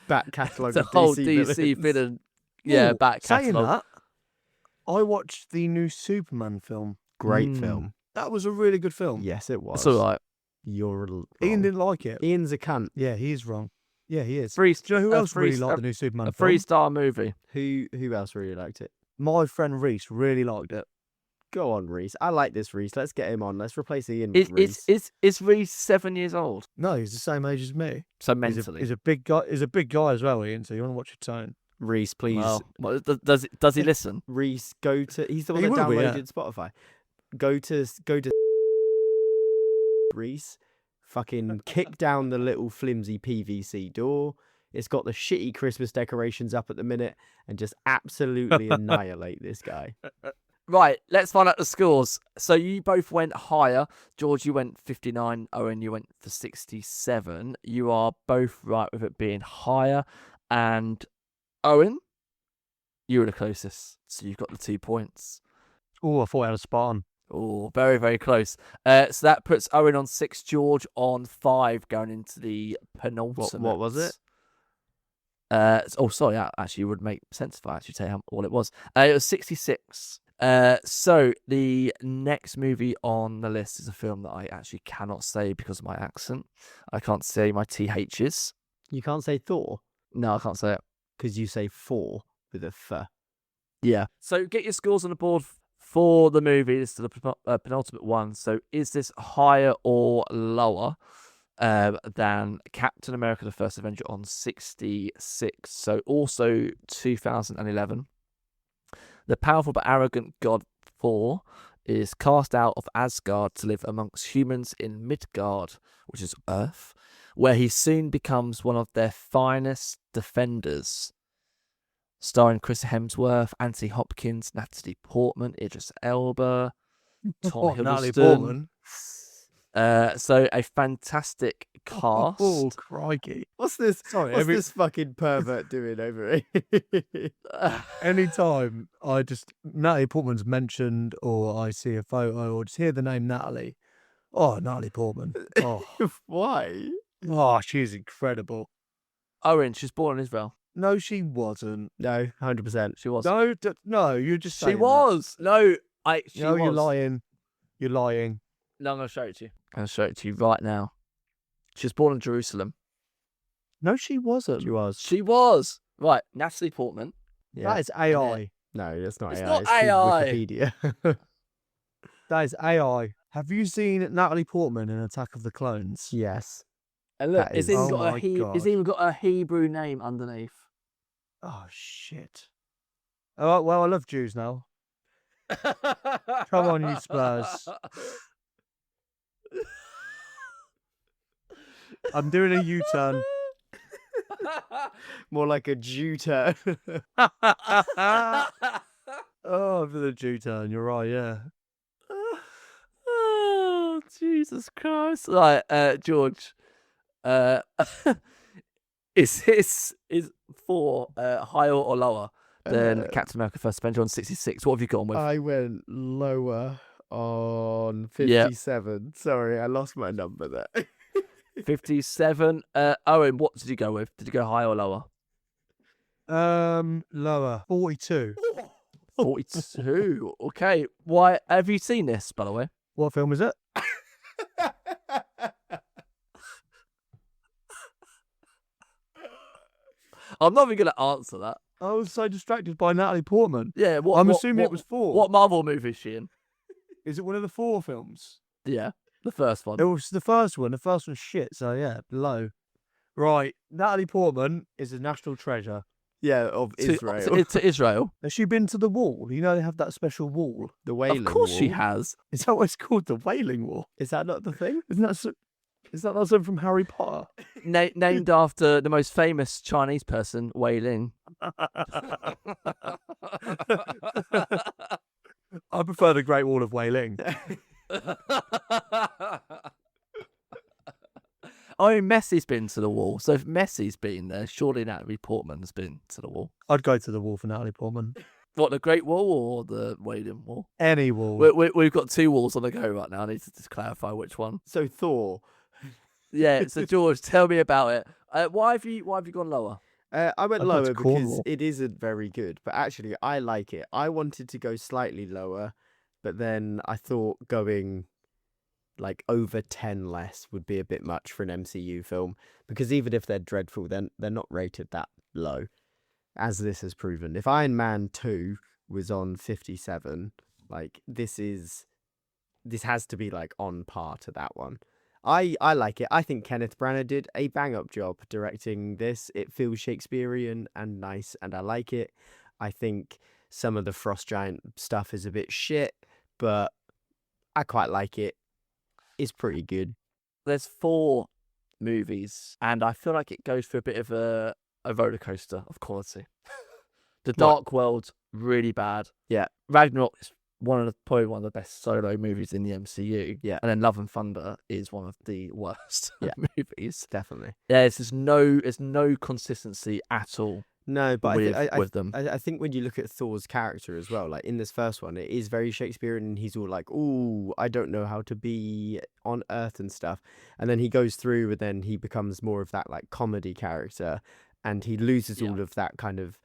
Back catalogue the of whole DC DC villains. villain. Ooh, Back saying catalogue. that, I watched the new Superman film. Great Mm. film. That was a really good film. Yes, it was. It's all right. You're wrong. Ian didn't like it. Ian's a cunt. Yeah, he is wrong. Yeah, he is. Three, Do you know who a else three- really liked the new Superman a film? 3-star movie. Who else really liked it? My friend Reese really liked it. Go on, Reese. I like this Reese. Let's get him on. Let's replace Ian with Is Reese. is Reese 7 years old? No, he's the same age as me. So He's mentally. a big guy. He's a big guy as well, Ian. So you want to watch your tone. Reese, please. Well, does he listen? Reese, go to. He's the one He that will be, yeah. downloaded Spotify. Go to. Reese, fucking kick down the little flimsy PVC door. It's got the shitty Christmas decorations up at the minute, and just absolutely annihilate this guy. Right, let's find out the scores. So you both went higher. George, you went 59. Owen, you went for 67. You are both right with it being higher. And Owen, you were the closest. So you've got the 2 points. Oh, I thought I had a spot on. Oh, very, very close. So that puts Owen on 6, George on 5, going into the penultimate. What was it? Sorry, actually, it would make sense if I actually tell you what it was. It was 66. So the next movie on the list is a film that I actually cannot say because of my accent. I can't say my THs. You can't say Thor No, I can't say it. because you say four with a f. Yeah. So get your scores on the board for the movie. This is the penultimate one. So is this higher or lower than Captain America: The First Avenger on 66? So also 2011. The powerful but arrogant god Thor is cast out of Asgard to live amongst humans in Midgard, which is Earth, where he soon becomes one of their finest defenders. Starring Chris Hemsworth, Anthony Hopkins, Natalie Portman, Idris Elba, Tom Natalie Hiddleston. Portman. So a fantastic cast. Oh, crikey. What's this? Sorry, What's this fucking pervert doing over here? Anytime Natalie Portman's mentioned or I see a photo or just hear the name Natalie, oh, Natalie Portman. Oh, Why? she's incredible. Owen, she's born in Israel. No, she wasn't. No, 100%. She was. No, you're just She saying that. was. No, she No, was. you're lying. You're lying. No, I'm going to show it to you. I'm going to show it to you right now. She was born in Jerusalem. No, she wasn't. She was. She was. Right, Natalie Portman. Yeah. That is AI. No, that's not It's AI. not it's called AI. Wikipedia. That is AI. Have you seen Natalie Portman in Attack of the Clones? Yes. And look, That it's is- even Oh got my it's God. even got a Hebrew name underneath. Oh shit. Oh well, I love Jews now. Come on, you Spurs. I'm doing a U-turn. More like a Jew turn. Oh, for the U-turn. You're right. Yeah. Oh, Jesus Christ! Right, George. Is this is 4 higher or lower than Captain America: First Avenger on 66? What have you gone with? I went lower on Yeah. 57. Sorry, I lost my number there. 57. Owen, what did you go with? Did you go higher or lower? Lower. 42. 42. Okay. Why have you seen this, by the way? What film is it? I'm not even going to answer that. I was so distracted by Natalie Portman. Yeah. What? I'm what- assuming what- it was 4. What Marvel movie is she in? Is it one of the 4 films? Yeah, the first one. It was the first one. The first one's shit. So yeah, low. Right. Natalie Portman is a national treasure. Yeah, of Israel. To Israel. Has she been to the wall? You know they have that special wall. The Wailing Of course she Wall. has. Is that what it's called? The Wailing Wall? Is that not the thing? Isn't that so? Is that not something from Harry Potter? Named after the most famous Chinese person, Wei Ling. I prefer the Great Wall of Wailing. I mean, Messi's been to the wall. So if Messi's been there, surely Natalie Portman's been to the wall. I'd go to the wall for Natalie Portman. What, the Great Wall or the Wailing Wall? Any wall. We've got 2 walls on the go right now. I need to just clarify which one. So Thor. Yeah, so George, tell me about it. Why have you gone lower? I went I'd go to lower because Cornwall. it isn't very good, but actually I like it. I wanted to go slightly lower, but then I thought going like over 10 less would be a bit much for an MCU film, because even if they're dreadful, then they're not rated that low, as this has proven. If Iron Man 2 was on 57, like this has to be like on par to that one. I like it. I think Kenneth Branagh did a bang-up job directing this. It feels Shakespearean and nice, and I like it. I think some of the Frost Giant stuff is a bit shit, but I quite like it. It's pretty good. There's 4 movies, and I feel like it goes through a bit of a roller coaster of quality. The Dark World, really bad. Yeah. Ragnarok is probably one of the best solo movies in the MCU. Yeah. And then Love and Thunder is one of the worst Yeah. movies. Definitely. Yeah, there's no consistency at all. No, but with them. I think when you look at Thor's character as well, like in this first one, it is very Shakespearean, and he's all like, "Ooh, I don't know how to be on Earth and stuff," and then he goes through, and then he becomes more of that like comedy character, and he loses all of that kind of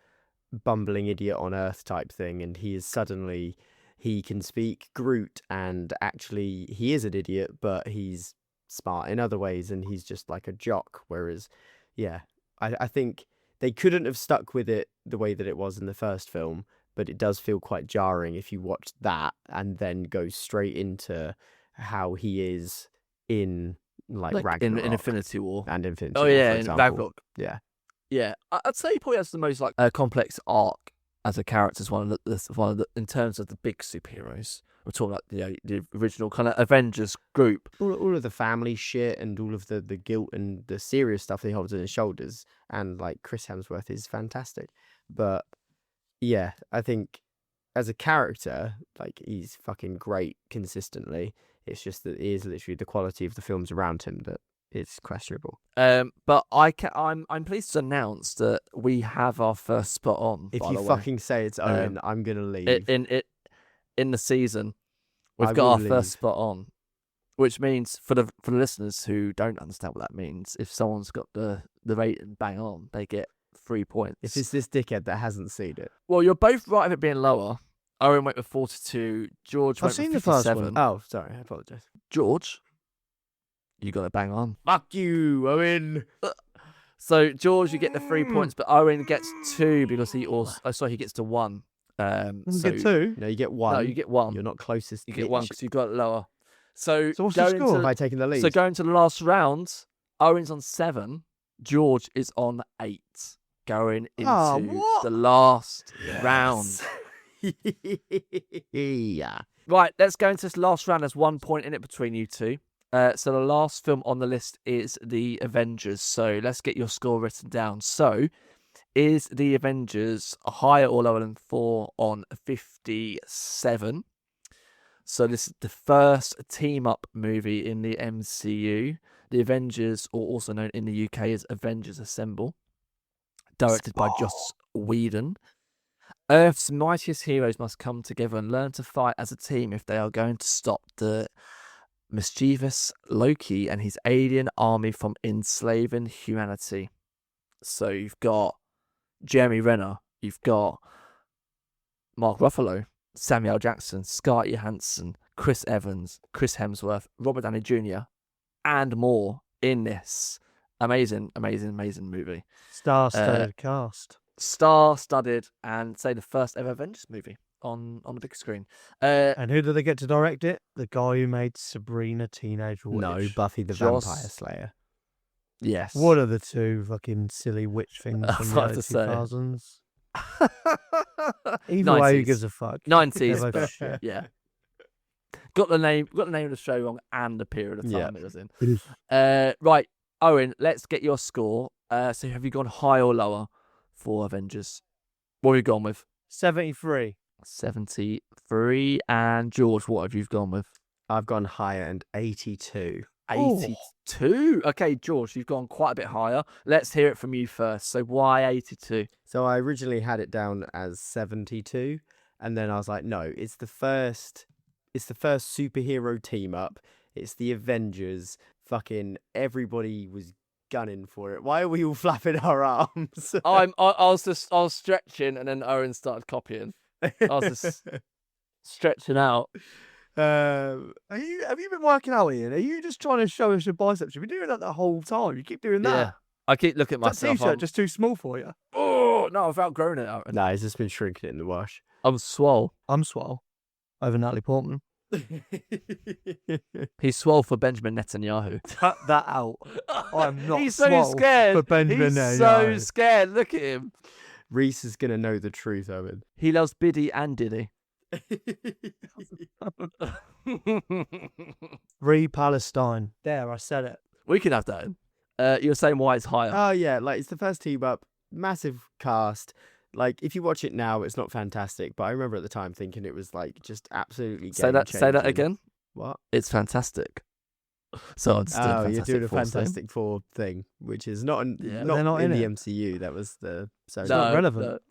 bumbling idiot on Earth type thing, and he is suddenly he can speak Groot, and actually he is an idiot, but he's smart in other ways, and he's just like a jock. Whereas, yeah, I think they couldn't have stuck with it the way that it was in the first film, but it does feel quite jarring if you watch that and then go straight into how he is in like Ragnarok in Infinity War. and Infinity Oh War, yeah, for in example. Ragnarok. Yeah. Yeah, I'd say he probably has the most like complex arc as a character. As one of the in terms of the big superheroes. We're talking like the original kind of Avengers group. All of the family shit and all of the guilt and the serious stuff that he holds on his shoulders, and like Chris Hemsworth is fantastic. But yeah, I think as a character, like he's fucking great consistently. It's just that it is literally the quality of the films around him that is questionable. But I'm pleased to announce that we have our first spot on. If by you the way. fucking say it's Owen, I'm gonna leave. In the season, we've I got will our first leave. spot on, which means for the listeners who don't understand what that means, if someone's got the rating bang on, they get 3 points. If it's this dickhead that hasn't seen it. Well, you're both right of it being lower. Owen went with 42. George I've went seen with the first 57. one. Oh, sorry, I apologise. George, you got it bang on. Fuck you, Owen. So George, you get the 3 points, but Owen gets 2 because he also. Oh, sorry, he gets to 1. You So get 2. No, you get one. No, you get 1. You're not closest. You get 1 because you got it lower. So So what's the going score? Have I taken the lead? So going to the last round, Owen's on 7. George is on 8. Going into what? the last round. Yeah. Right, let's go into this last round. There's 1 point in it between you two. So the last film on the list is The Avengers. So let's get your score written down. So is The Avengers higher or lower than 4 on 57? So this is the first team-up movie in the MCU. The Avengers, or also known in the UK as Avengers Assemble, directed by Joss Whedon. Earth's mightiest heroes must come together and learn to fight as a team if they are going to stop the mischievous Loki and his alien army from enslaving humanity. So you've got Jeremy Renner, you've got Mark Ruffalo, Samuel Jackson, Scarlett Johansson, Chris Evans, Chris Hemsworth, Robert Downey Jr., and more in this amazing movie. Star-studded cast. Star-studded, and say the first ever Avengers movie on the big screen. And who do they get to direct it? The guy who made Sabrina Teenage Witch. No, Buffy the Joss- Vampire Slayer. Yes. What are the two fucking silly witch things I from was the about early to say. 2000s? Either way, who 90s. gives a fuck? 90s, They're both but shit. yeah. Got the name of the show wrong and the period of time Yeah. it was in. It is. Right, Owen, let's get your score. So have you gone high or lower for Avengers? What have you gone with? 73. 73. And George, what have you gone with? I've gone higher and 82. 82. Okay, George, you've gone quite a bit higher. Let's hear it from you first. So why 82? So I originally had it down as 72, and then I was like, no, it's the first superhero team up. It's the Avengers. Fucking everybody was gunning for it. Why are we all flapping our arms? I was stretching, and then Owen started copying. I was just stretching out. Have you been working out, Ian? Are you just trying to show us your biceps? You've been doing that the whole time. You keep doing that. Yeah. I keep looking at Is that myself. t-shirt I'm- just too small for you? Oh no, I've outgrown it. Aaron. Nah, he's just been shrinking it in the wash. I'm swole. I'm swole over Natalie Portman. He's swole for Benjamin Netanyahu. Cut that out. I'm not He's so swole scared. for Benjamin He's so Netanyahu. scared. Look at him. Reese is gonna know the truth, Owen. He loves Biddy and Diddy. Free Palestine. There, I said it. We can have that in. You're saying why it's higher. Oh yeah, like it's the first team up, massive cast. Like if you watch it now, it's not fantastic, but I remember at the time thinking it was like just absolutely say that game-changing. again. What? It's fantastic. So I'm just doing Oh, Fantastic you're doing a Four, so- Fantastic Four thing, which is not Yeah. not, They're not in in the it. MCU. That was the so not relevant.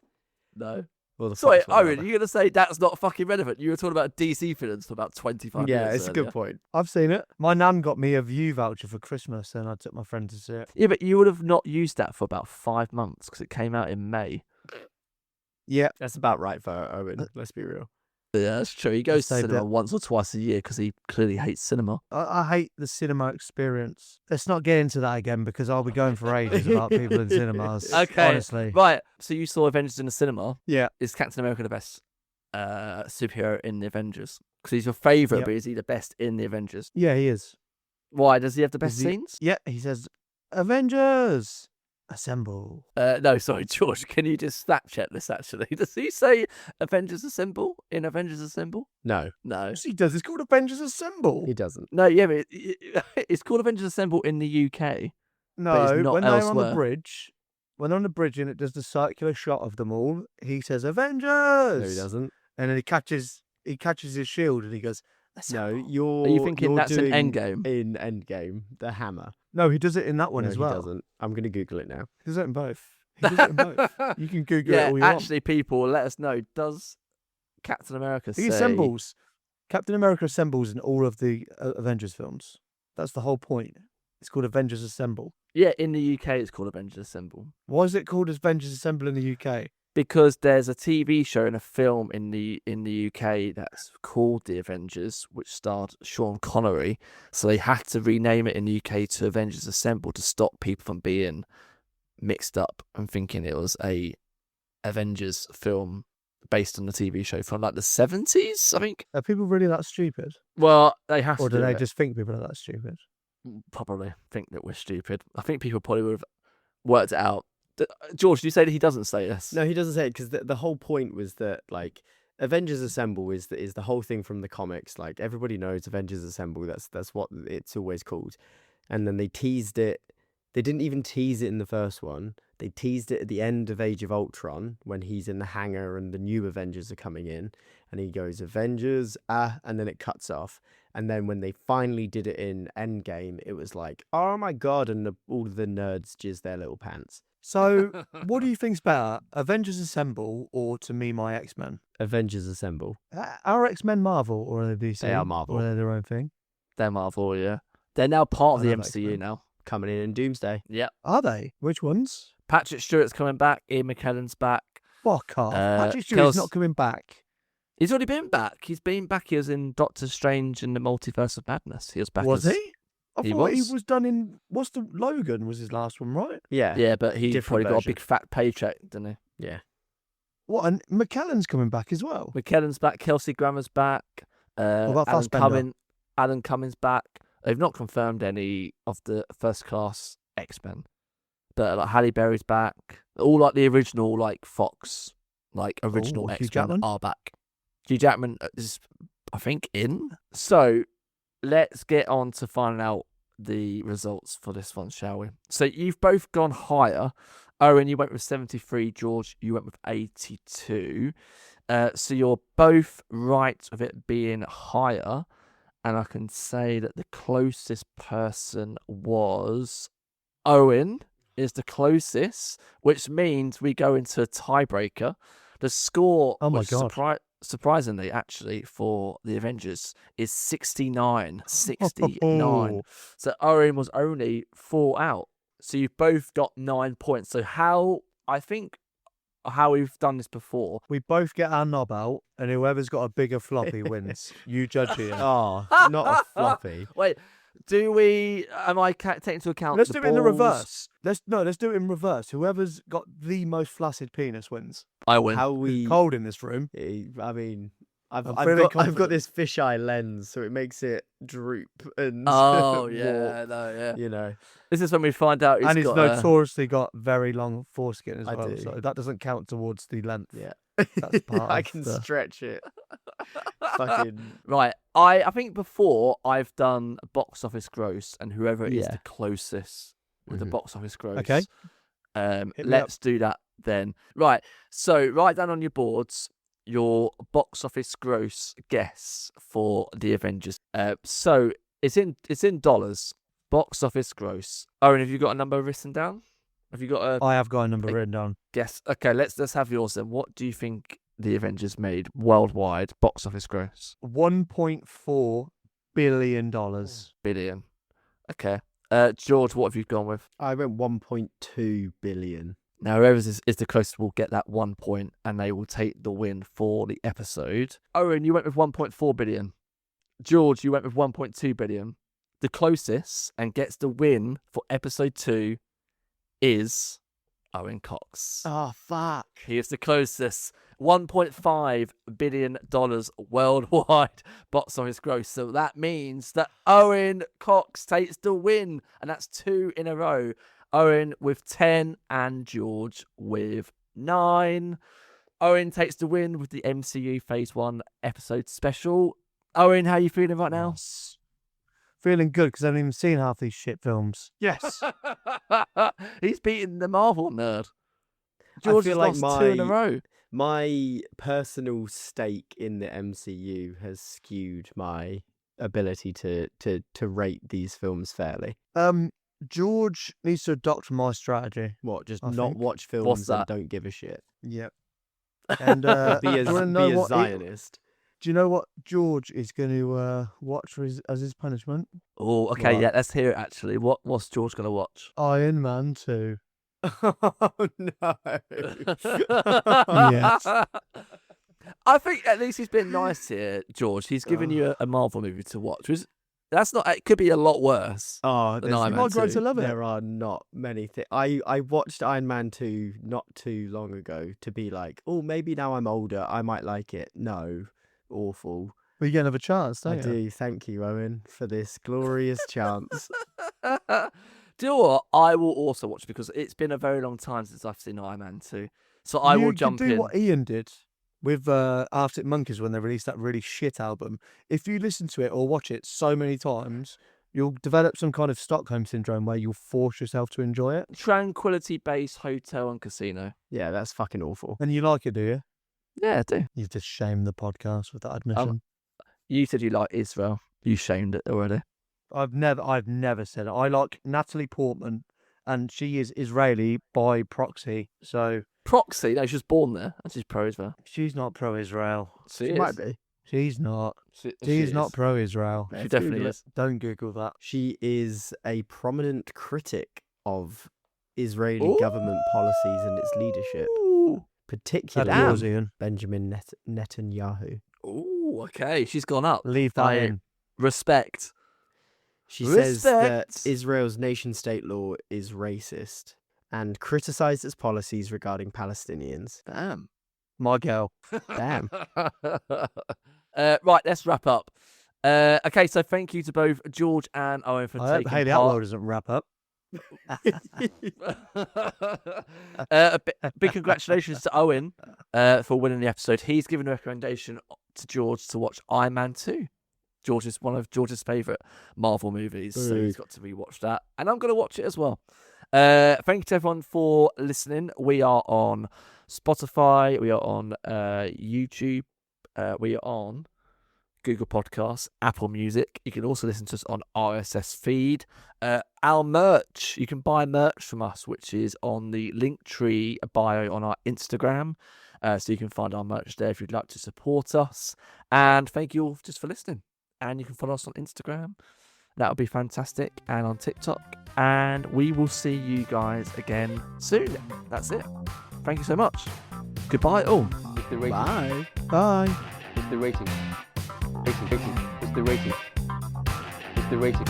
No. Well, the Sorry, Fox one, Owen, rather. you're going to say that's not fucking relevant. You were talking about DC villains for about 25 Yeah, minutes it's a earlier. good point. I've seen it. My nan got me a View voucher for Christmas and I took my friend to see it. Yeah, but you would have not used that for about 5 months because it came out in May. Yeah. That's about right for Owen. Let's be real. Yeah, that's true. He goes to saved cinema it. once or twice a year because he clearly hates cinema. I hate the cinema experience. Let's not get into that again because I'll be going for ages about people in cinemas. Okay. Honestly. Right, so you saw Avengers in the cinema. Yeah. Is Captain America the best superhero in the Avengers? Because he's your favourite, Yep. but is he the best in the Avengers? Yeah, he is. Why? Does he have the best Is he- scenes? Yeah, he says, Avengers, assemble. No, sorry, George. Can you just Snapchat this, actually? Does he say Avengers Assemble in Avengers Assemble? No, No. Yes, he does. It's called Avengers Assemble. he doesn't. No, yeah, but it's called Avengers Assemble in the UK. No, it's not when they're on elsewhere. the bridge, when they're on the bridge and it does the circular shot of them all, he says, Avengers. No, he doesn't. And then he catches his shield and he goes, No, assemble. you're. Are you thinking you're that's in doing Endgame? In Endgame, the hammer. No, he does it in that one No, as he well. doesn't. I'm going to Google it now. He does it in both. He does it in both. You can Google it Yeah, all you actually, people, let us know. Does Captain America want. say... He assembles. Captain America assembles in all of the Avengers films. That's the whole point. It's called Avengers Assemble. Yeah, in the UK, it's called Avengers Assemble. Why is it called Avengers Assemble in the UK? Because there's a TV show and a film in the UK that's called The Avengers, which starred Sean Connery. So they had to rename it in the UK to Avengers Assemble to stop people from being mixed up and thinking it was a Avengers film based on the TV show from like the 70s, I think. Are people really that stupid? Well, they have Or to do do they it. just think people are that stupid? probably think that we're stupid. I think people probably would have worked it out. George, did you say that he doesn't say this? No, he doesn't say it because the whole point was that like Avengers Assemble is the whole thing from the comics. Like everybody knows Avengers Assemble. That's what it's always called. And then they teased it. They didn't even tease it in the first one. They teased it at the end of Age of Ultron when he's in the hangar and the new Avengers are coming in, and he goes Avengers, and then it cuts off. And then when they finally did it in Endgame, it was like, oh my god, and all the nerds jizz their little pants. So, what do you think's better, Avengers Assemble or To Me My X-Men? Avengers Assemble. Are X-Men Marvel or are they DC? They are Marvel. Or are they their own thing? They're Marvel, yeah. They're now part of I the love MCU X-Men. now. Coming in Doomsday. Yeah. Are they? Which ones? Patrick Stewart's coming back. Ian McKellen's back. Fuck off. Patrick Stewart's not coming back. He's already been back. He's been back. He was in Doctor Strange and the Multiverse of Madness. He was back. Was he? I He thought he was. was done in... What's the... Logan was his last one, right? Yeah. Yeah, but he Different probably got a version. big fat paycheck, didn't he? Yeah. What? And McKellen's coming back as well? McKellen's back. Kelsey Grammer's back. about Alan Fassbender? Alan Cummings back. They've not confirmed any of the first class X-Men, but like Halle Berry's back. All like the original like Fox, like original Hugh X-Men Jackman? are back. Hugh Jackman is, I think, in. So let's get on to finding out the results for this one, shall we? So you've both gone higher. Owen, you went with 73. George, you went with 82. So you're both right of it being higher. And I can say that the closest person was Owen is the closest, which means we go into a tiebreaker. The score, Oh my which God. surprisingly, actually, for the Avengers is 69. 69. So Owen was only 4 out. So you've both got 9 points. So how we've done this before. We both get our knob out, and whoever's got a bigger floppy wins. You judge it. Oh, not a floppy. Wait, am I taking into account Let's the do it in the balls? reverse. Let's do it in reverse. Whoever's got the most flaccid penis wins. I win. How we? Cold in this room. I mean, I've I'm got feeling I've got confident. this fisheye lens, so it makes it droop and Oh, warp, yeah, no, yeah. you know. This is when we find out And he's got notoriously got very long foreskin as I well, do. so that doesn't count towards the length. Yeah, That's part I of can the- stretch it. Fucking Right, I think before I've done box office gross, and whoever is Yeah. the closest with the Mhm. box office gross. Okay. me Let's do that then. Right, so write down on your boards your box office gross guess for the Avengers. So it's in dollars. Box office gross. Owen, have you got a number written down? Have you got a I have got a number Like- written down. guess? Okay, let's have yours then. What do you think the Avengers made worldwide box office gross? $1.4 billion. Billion. Okay. George, what have you gone with? I went 1.2 billion. Now, whoever is the closest will get that 1 point, and they will take the win for the episode. Owen, you went with 1.4 billion. George, you went with 1.2 billion. The closest and gets the win for episode 2 is Owen Cox. Oh fuck! He is the closest. $1.5 billion worldwide box office gross. So that means that Owen Cox takes the win, and that's 2 in a row. Owen with 10 and George with 9. Owen takes the win with the MCU Phase 1 episode special. Owen, how are you feeling right now? Feeling good because I haven't even seen half these shit films. Yes. He's beaten the Marvel nerd. George feel has like lost 2 in a row. My personal stake in the MCU has skewed my ability to rate these films fairly. George needs to adopt my strategy. What? Just I not think. watch films What's and that? don't give a shit. Yep. And Be a, do you wanna know be a what Zionist. do you know what George is going to watch as his punishment? Oh, okay, What? yeah, let's hear it actually. What's George going to watch? Iron Man 2. Oh no! Yes. I think at least he's been nice here, George. He's given you a Marvel movie to watch. That's not. It could be a lot worse. Oh, Than Iron Man I'd grow to 2. love it. There are not many things. I watched Iron Man 2 not too long ago to be like, oh, maybe now I'm older, I might like it. No, awful. Well, you get another chance, I don't you? do. Thank you, Owen, for this glorious chance. Do you know what? I will also watch because it's been a very long time since I've seen Iron Man 2. So I will jump You could do in. what Ian did with Arctic Monkeys when they released that really shit album. If you listen to it or watch it so many times, you'll develop some kind of Stockholm syndrome where you'll force yourself to enjoy it. Tranquility Base Hotel and Casino. Yeah, that's fucking awful. And you like it, do you? Yeah, I do. You've just shamed the podcast with that admission. You said you like Israel. You shamed it already. I've never said it. I like Natalie Portman, and she is Israeli by proxy. So Proxy? No, she was born there. And she's pro-Israel. she's not pro-Israel. She might is. be. She's not. She She's not is. pro-Israel. She Let's definitely Google it. is. Don't Google that. She is a prominent critic of Israeli government policies and its leadership, Ooh. particularly That's yours, Ian. Benjamin Netanyahu. Ooh, okay. She's gone up. Leave that in. Respect. She says that Respect. Israel's nation-state law is racist and criticised its policies regarding Palestinians. Damn. My girl. Damn. Right, let's wrap up. Okay, so thank you to both George and Owen for I hope taking Haley part. Atwell doesn't wrap up. Big congratulations to Owen for winning the episode. He's given a recommendation to George to watch Iron Man 2. One of George's favourite Marvel movies, so he's got to rewatch that. And I'm going to watch it as well. Thank you to everyone for listening. We are on Spotify, we are on YouTube, we are on Google Podcasts, Apple Music. You can also listen to us on RSS feed. Our merch, you can buy merch from us, which is on the Linktree bio on our Instagram. So you can find our merch there if you'd like to support us. And thank you all just for listening. And you can follow us on Instagram. That would be fantastic. And on TikTok. And we will see you guys again soon. That's it. Thank you so much. Goodbye all. It's the rating. Bye. Bye. It's the rating. Rating. It's the rating. It's the rating.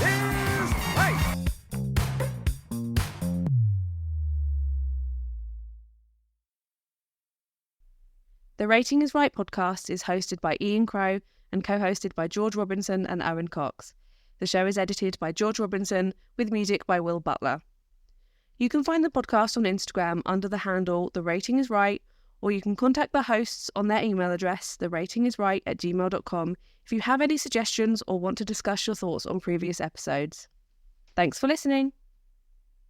The Rating is Right podcast is hosted by Ian Crow and co-hosted by George Robinson and Owen Cox. The show is edited by George Robinson with music by Will Butler. You can find the podcast on Instagram under the handle The Rating is Right, or you can contact the hosts on their email address, theratingisright@gmail.com, if you have any suggestions or want to discuss your thoughts on previous episodes. Thanks for listening.